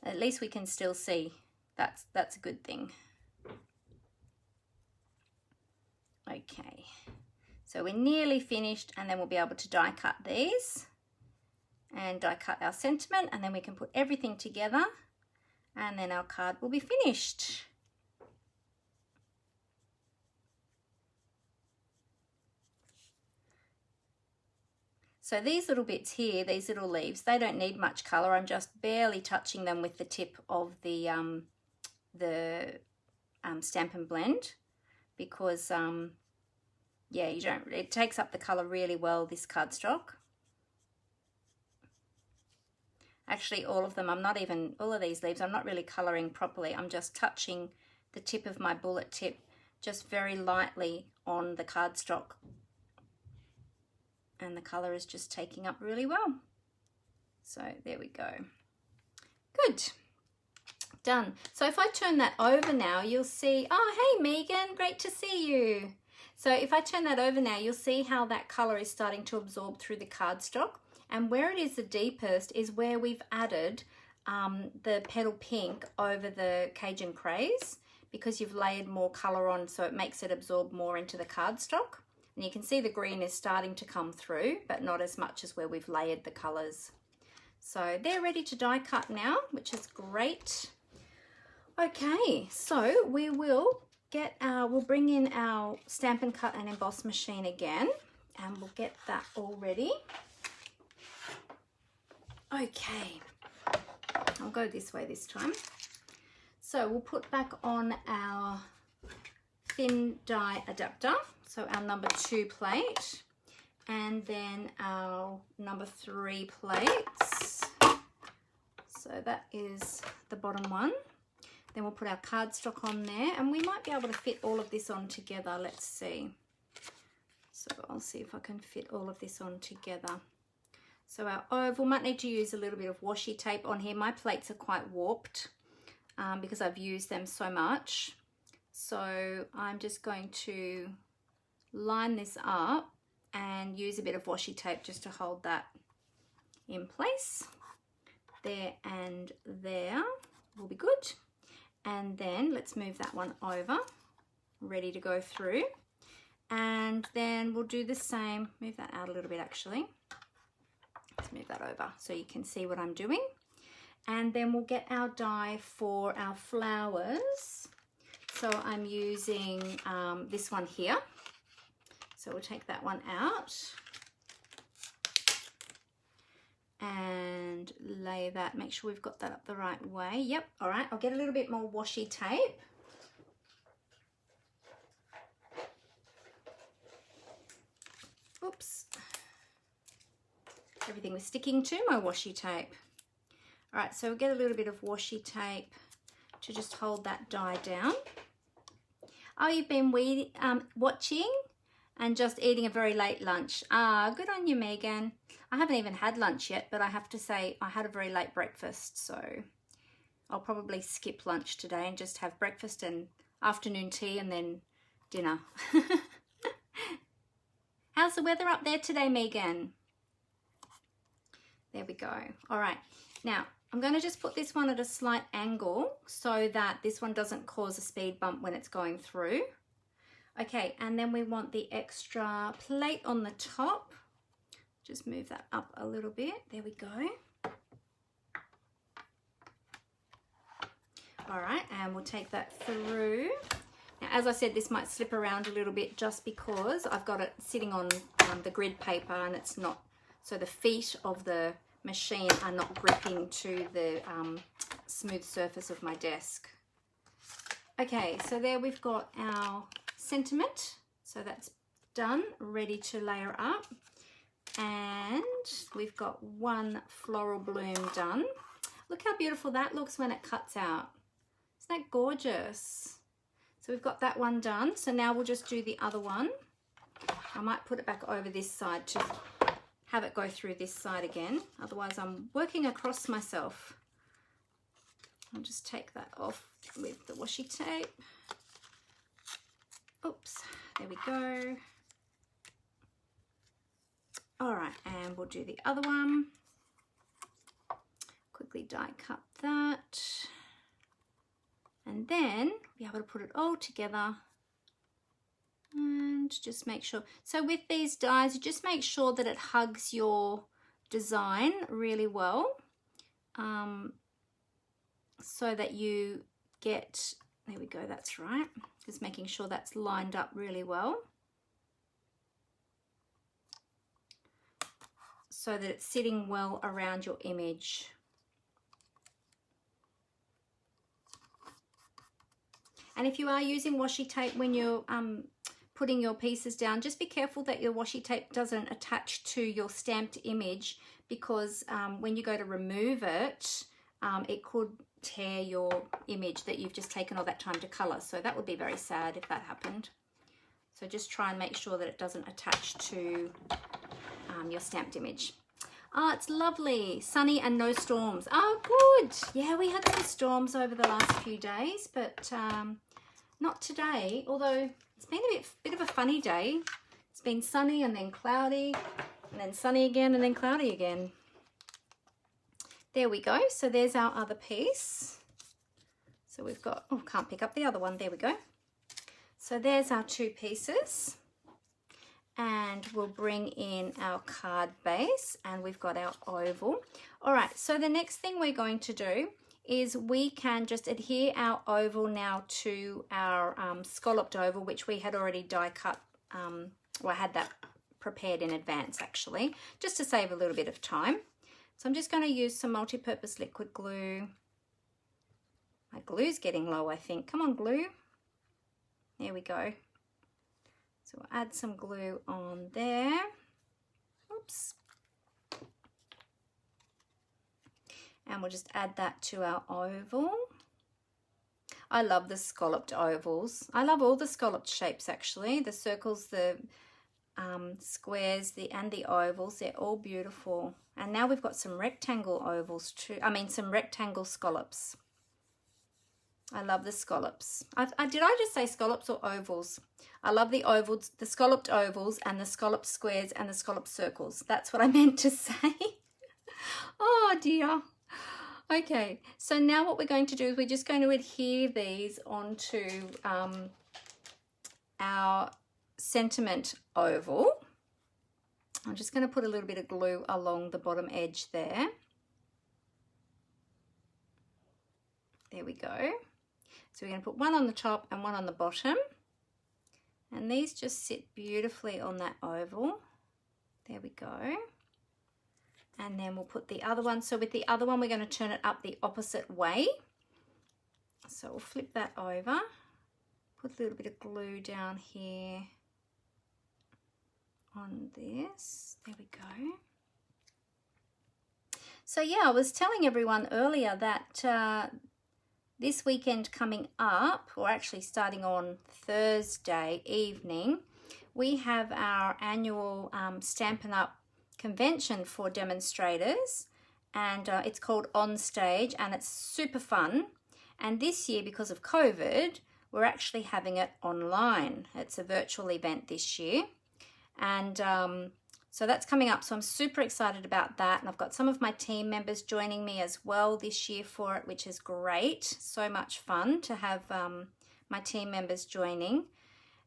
At least we can still see. That's a good thing. Okay, so we're nearly finished, and then we'll be able to die cut these. And die cut our sentiment, and then we can put everything together, and then our card will be finished. So these little bits here, these little leaves, they don't need much colour. I'm just barely touching them with the tip of the Stampin' Blend because, yeah, it takes up the colour really well, this cardstock. Actually, all of them, all of these leaves, I'm not really colouring properly. I'm just touching the tip of my bullet tip just very lightly on the cardstock. And the colour is just taking up really well. So there we go. Good. Done. So if I turn that over now, you'll see, oh, hey, Megan, great to see you. So if I turn that over now, you'll see how that colour is starting to absorb through the cardstock. And where it is the deepest is where we've added the petal pink over the Cajun Craze, because you've layered more colour on, so it makes it absorb more into the cardstock. And you can see the green is starting to come through, but not as much as where we've layered the colours. So they're ready to die cut now, which is great. Okay, so we will we'll bring in our Stampin' Cut and Emboss machine again, and we'll get that all ready. Okay, I'll go this way this time. So we'll put back on our thin die adapter, so our number 2 plate, and then our number 3 plates. So that is the bottom one. Then we'll put our cardstock on there, and we might be able to fit all of this on together. Let's see. So I'll see if I can fit all of this on together. So our oval, might need to use a little bit of washi tape on here. My plates are quite warped because I've used them so much. So I'm just going to line this up and use a bit of washi tape just to hold that in place. There and there will be good. And then let's move that one over, ready to go through. And then we'll do the same, move that out a little bit actually. Let's move that over so you can see what I'm doing. And then we'll get our die for our flowers. So I'm using this one here. So we'll take that one out and lay that, make sure we've got that up the right way. Yep, all right, I'll get a little bit more washi tape. Oops. Everything was sticking to my washi tape. All right, so we'll get a little bit of washi tape to just hold that die down. Oh, you've been watching and just eating a very late lunch. Ah, good on you, Megan. I haven't even had lunch yet, but I have to say I had a very late breakfast, so I'll probably skip lunch today and just have breakfast and afternoon tea and then dinner. How's the weather up there today, Megan? There we go. All right, now I'm going to just put this one at a slight angle so that this one doesn't cause a speed bump when it's going through. Okay, and then we want the extra plate on the top. Just move that up a little bit. There we go. All right, and we'll take that through. Now, as I said, this might slip around a little bit just because I've got it sitting on the grid paper and it's not, so the feet of the machine are not gripping to the smooth surface of my desk. Okay, so there we've got our sentiment. So that's done, ready to layer up. And we've got one floral bloom done. Look how beautiful that looks when it cuts out. Isn't that gorgeous? So we've got that one done. So now we'll just do the other one. I might put it back over this side to have it go through this side again. Otherwise I'm working across myself. I'll just take that off with the washi tape. Oops, there we go. All right, and we'll do the other one. Quickly die cut that. And then be able to put it all together and just make sure. So with these dies, you just make sure that it hugs your design really well, so that you get, there we go, that's right. Just making sure that's lined up really well, so that it's sitting well around your image. And if you are using washi tape when you're putting your pieces down, just be careful that your washi tape doesn't attach to your stamped image, because when you go to remove it, it could tear your image that you've just taken all that time to color. So that would be very sad if that happened. So just try and make sure that it doesn't attach to your stamped image. Oh, it's lovely. Sunny and no storms. Oh, good. Yeah, we had some storms over the last few days, but not today, although it's been a bit of a funny day. It's been sunny and then cloudy, and then sunny again and then cloudy again. There we go. So there's our other piece. So we've got, oh, can't pick up the other one. There we go. So there's our two pieces. And we'll bring in our card base, and we've got our oval. All right, so the next thing we're going to do is we can just adhere our oval now to our scalloped oval, which we had already die cut. Well, I had that prepared in advance actually, just to save a little bit of time. So I'm just going to use some multi-purpose liquid glue. My glue's getting low, I think. Come on, glue. There we go. So we'll add some glue on there. Oops. And we'll just add that to our oval. I love the scalloped ovals. I love all the scalloped shapes actually. The circles, the squares, and the ovals, they're all beautiful. And now we've got some rectangle ovals too. I mean, some rectangle scallops. I love the scallops. Did I just say scallops or ovals? I love the ovals, the scalloped ovals, and the scalloped squares and the scalloped circles. That's what I meant to say. Oh dear. Okay, so now what we're going to do is we're just going to adhere these onto our sentiment oval. I'm just going to put a little bit of glue along the bottom edge there. There we go. So we're going to put one on the top and one on the bottom. And these just sit beautifully on that oval. There we go. And then we'll put the other one. So with the other one, we're going to turn it up the opposite way. So we'll flip that over. Put a little bit of glue down here on this. There we go. So yeah, I was telling everyone earlier that this weekend coming up, or actually starting on Thursday evening, we have our annual Stampin' Up! Convention for demonstrators, and it's called On Stage, and it's super fun. And this year, because of COVID, we're actually having it online. It's a virtual event this year, and so that's coming up. So I'm super excited about that, and I've got some of my team members joining me as well this year for it, which is great. So much fun to have my team members joining.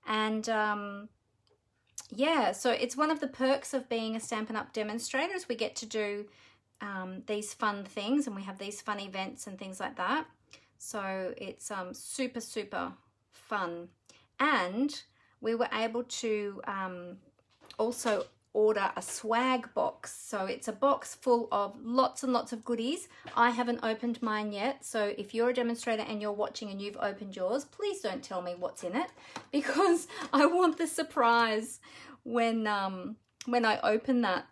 And yeah, so it's one of the perks of being a Stampin' Up! Demonstrator is we get to do these fun things, and we have these fun events and things like that. So it's super, super fun. And we were able to also order a swag box. So it's a box full of lots and lots of goodies. I haven't opened mine yet, so if you're a demonstrator and you're watching and you've opened yours, please don't tell me what's in it, because I want the surprise when I open that.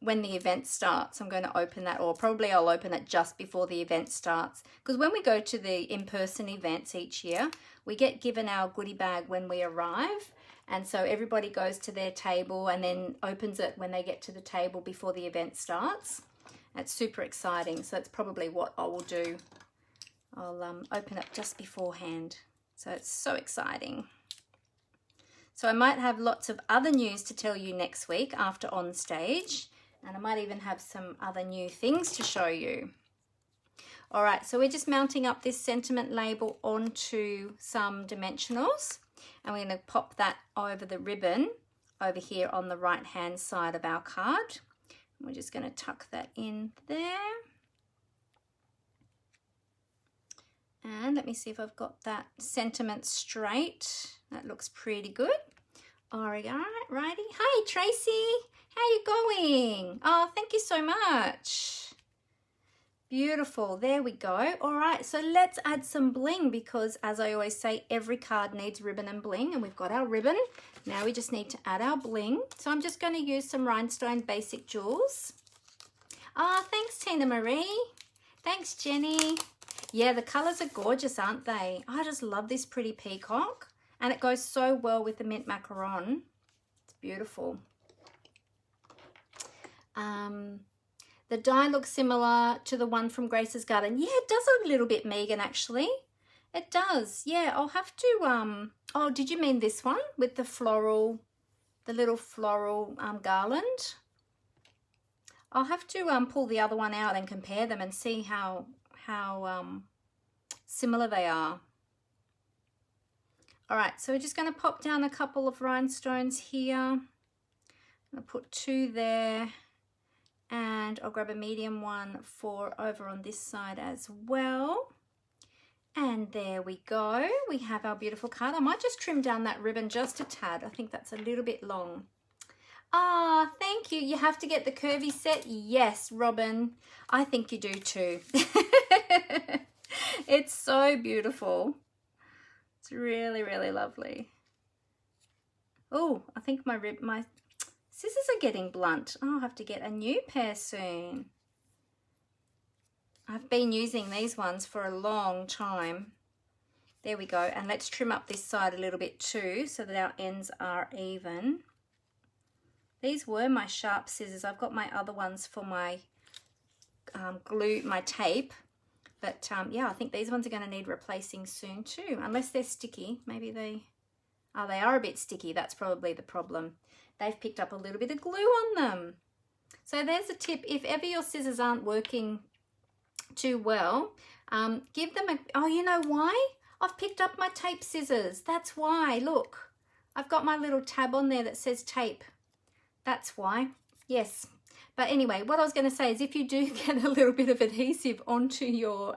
When the event starts, I'm going to open that, or probably I'll open it just before the event starts, because when we go to the in-person events each year, we get given our goodie bag when we arrive, and so everybody goes to their table and then opens it when they get to the table before the event starts. It's super exciting, so that's probably what I will do. I'll open it just beforehand, so it's so exciting. So I might have lots of other news to tell you next week after on stage. And I might even have some other new things to show you. All right, so we're just mounting up this sentiment label onto some dimensionals. And we're going to pop that over the ribbon over here on the right-hand side of our card. We're just going to tuck that in there. And let me see if I've got that sentiment straight. That looks pretty good. All right, righty. Hi, Tracy. How you going? Oh, thank you so much. Beautiful. There we go. All right, so let's add some bling, because as I always say, every card needs ribbon and bling, and we've got our ribbon. Now we just need to add our bling. So I'm just going to use some rhinestone basic jewels. Oh, thanks, Tina Marie. Thanks, Jenny. Yeah, the colors are gorgeous, aren't they? I just love this pretty peacock, and it goes so well with the mint macaron. It's beautiful. The die looks similar to the one from Grace's Garden. Yeah, it does a little bit, Megan, actually. It does. Yeah, I'll have to, oh, did you mean this one with the floral, the little floral garland? I'll have to pull the other one out and compare them and see how similar they are. All right, so we're just going to pop down a couple of rhinestones here. I'm going to put 2 there, and I'll grab a medium one for over on this side as well. And there we go. We have our beautiful card. I might just trim down that ribbon just a tad. I think that's a little bit long. Ah, thank you. You have to get the Curvy set? Yes, Robin. I think you do too. It's so beautiful. It's really, really lovely. Oh, I think my scissors are getting blunt. Oh, I'll have to get a new pair soon. I've been using these ones for a long time. There we go. And let's trim up this side a little bit too, so that our ends are even. These were my sharp scissors. I've got my other ones for my glue, my tape. But yeah, I think these ones are going to need replacing soon too, unless they're sticky. Maybe they are a bit sticky. That's probably the problem. They've picked up a little bit of glue on them. So there's a tip. If ever your scissors aren't working too well, give them a, oh, you know why? I've picked up my tape scissors. That's why. Look, I've got my little tab on there that says tape. That's why. Yes. But anyway, what I was going to say is if you do get a little bit of adhesive onto your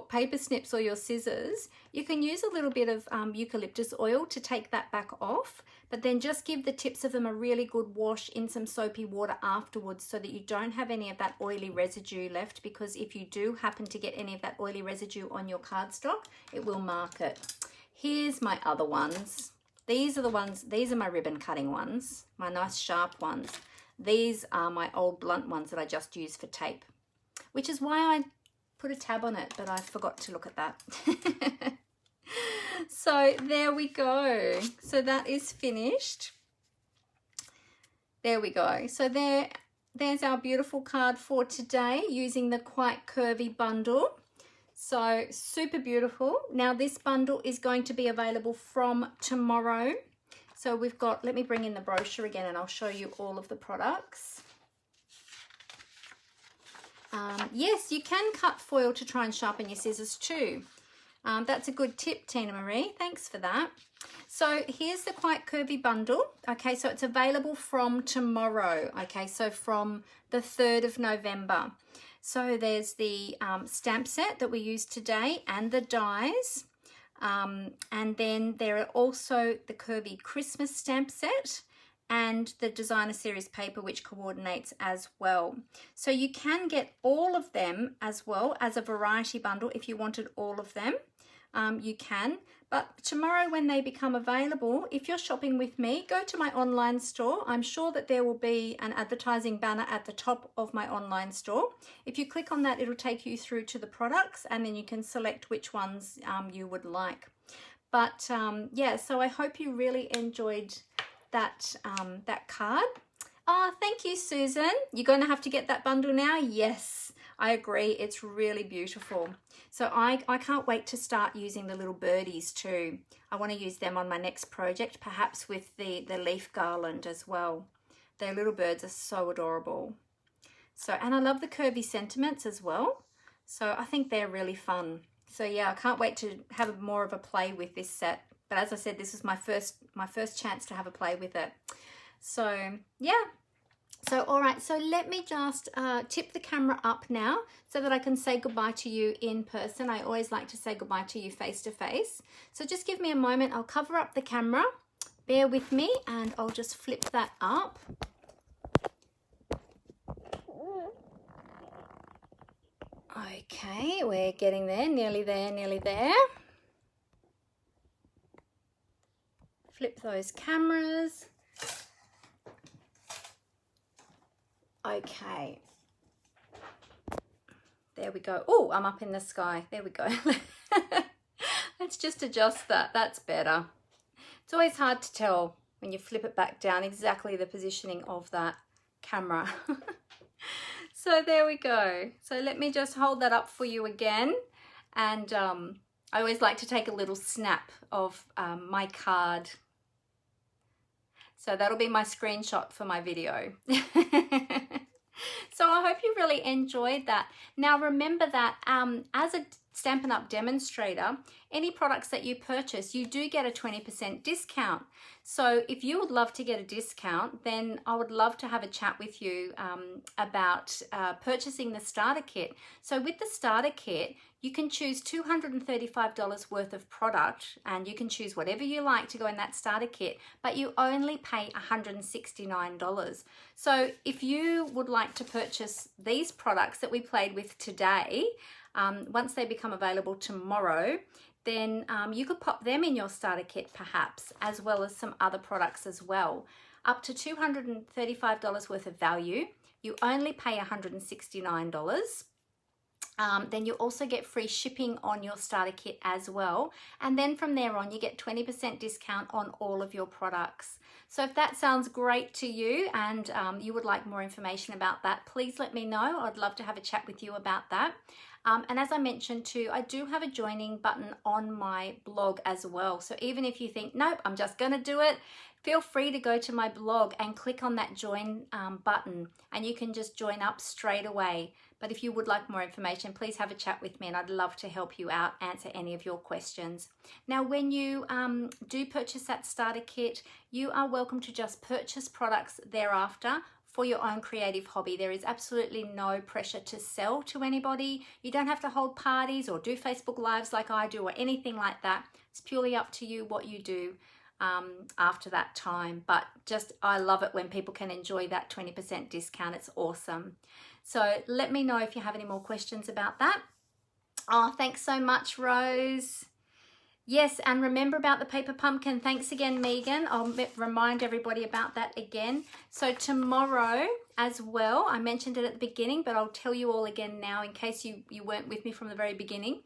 paper snips or your scissors, you can use a little bit of eucalyptus oil to take that back off, but then just give the tips of them a really good wash in some soapy water afterwards so that you don't have any of that oily residue left, because if you do happen to get any of that oily residue on your cardstock, it will mark it. Here's my other ones. These are the ones, these are my ribbon cutting ones, my nice sharp ones. These are my old blunt ones that I just use for tape, which is why I put a tab on it, but I forgot to look at that. So there we go. So that is finished. There we go. So there's our beautiful card for today using the Quite Curvy bundle. So super beautiful. Now this bundle is going to be available from tomorrow. So we've got, let me bring in the brochure again and I'll show you all of the products. Yes, you can cut foil to try and sharpen your scissors too. That's a good tip, Tina Marie. Thanks for that. So here's the Quite Curvy bundle. Okay, so it's available from tomorrow. Okay, so from the 3rd of November. So there's the stamp set that we used today and the dies. And then there are also the Curvy Christmas stamp set and the designer series paper, which coordinates as well. So you can get all of them as well as a variety bundle if you wanted all of them. You can, but tomorrow when they become available, if you're shopping with me, go to my online store. I'm sure that there will be an advertising banner at the top of my online store. If you click on that, it'll take you through to the products and then you can select which ones you would like. But yeah, so I hope you really enjoyed that card. Oh, thank you, Susan. You're going to have to get that bundle now. Yes, I agree. It's really beautiful. So I can't wait to start using the little birdies too. I want to use them on my next project, perhaps with the leaf garland as well. Their little birds are so adorable. So, and I love the curvy sentiments as well. So I think they're really fun. So yeah, I can't wait to have more of a play with this set. But as I said, this is my first chance to have a play with it. So yeah. So all right, so let me just tip the camera up now so that I can say goodbye to you in person. I always like to say goodbye to you face to face. So just give me a moment. I'll cover up the camera. Bear with me and I'll just flip that up. Okay, we're getting there, nearly there, nearly there. Flip those cameras. Okay. There we go. Oh, I'm up in the sky. There we go. Let's just adjust that. That's better. It's always hard to tell when you flip it back down exactly the positioning of that camera. So there we go. So let me just hold that up for you again. And I always like to take a little snap of my card. So that'll be my screenshot for my video. So I hope you really enjoyed that. Now remember that as a Stampin' Up! Demonstrator, any products that you purchase, you do get a 20% discount. So if you would love to get a discount, then I would love to have a chat with you about purchasing the starter kit. So with the starter kit, you can choose $235 worth of product and you can choose whatever you like to go in that starter kit, but you only pay $169. So if you would like to purchase these products that we played with today, once they become available tomorrow, then you could pop them in your starter kit perhaps, as well as some other products as well. Up to $235 worth of value, you only pay $169. Then you also get free shipping on your starter kit as well. And then from there on, you get 20% discount on all of your products. So if that sounds great to you and you would like more information about that, please let me know. I'd love to have a chat with you about that. And as I mentioned too, I do have a joining button on my blog as well. So even if you think, nope, I'm just going to do it, feel free to go to my blog and click on that join button and you can just join up straight away. But if you would like more information, please have a chat with me and I'd love to help you out, answer any of your questions. Now, when you do purchase that starter kit, you are welcome to just purchase products thereafter for your own creative hobby. There is absolutely no pressure to sell to anybody. You don't have to hold parties or do Facebook Lives like I do or anything like that. It's purely up to you what you do after that time. But just, I love it when people can enjoy that 20% discount. It's awesome. So let me know if you have any more questions about that. Oh, thanks so much, Rose. Yes, and remember about the paper pumpkin. Thanks again, Megan. I'll remind everybody about that again. So tomorrow as well, I mentioned it at the beginning, but I'll tell you all again now in case you weren't with me from the very beginning.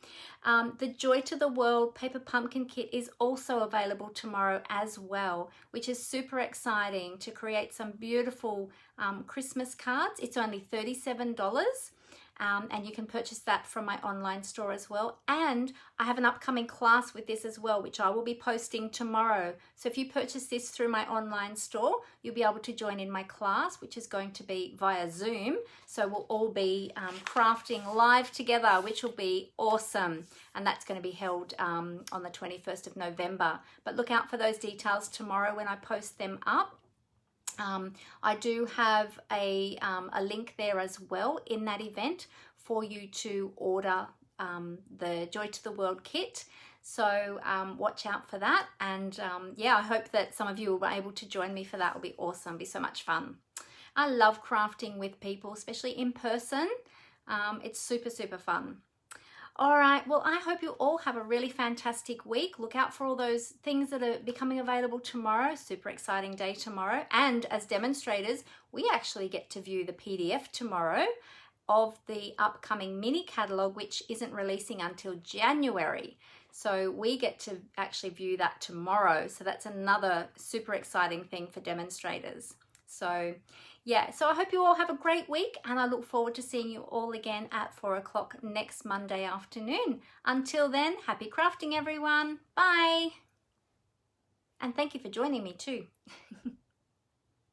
The Joy to the World paper pumpkin kit is also available tomorrow as well, which is super exciting to create some beautiful Christmas cards. It's only $37. and you can purchase that from my online store as well. And I have an upcoming class with this as well, which I will be posting tomorrow. So if you purchase this through my online store, you'll be able to join in my class, which is going to be via Zoom. So we'll all be crafting live together, which will be awesome. And that's going to be held on the 21st of November. But look out for those details tomorrow when I post them up. I do have a link there as well in that event for you to order the Joy to the World kit. So watch out for that. And yeah, I hope that some of you will be able to join me for that. It'll be awesome. It'll be so much fun. I love crafting with people, especially in person. It's super, super fun. All right, well, I hope you all have a really fantastic week. Look out for all those things that are becoming available tomorrow. Super exciting day tomorrow. And as demonstrators, we actually get to view the PDF tomorrow of the upcoming mini catalogue, which isn't releasing until January. So we get to actually view that tomorrow. So that's another super exciting thing for demonstrators. So yeah, so I hope you all have a great week, and I look forward to seeing you all again at 4 o'clock next Monday afternoon. Until then, happy crafting everyone. Bye. And thank you for joining me too.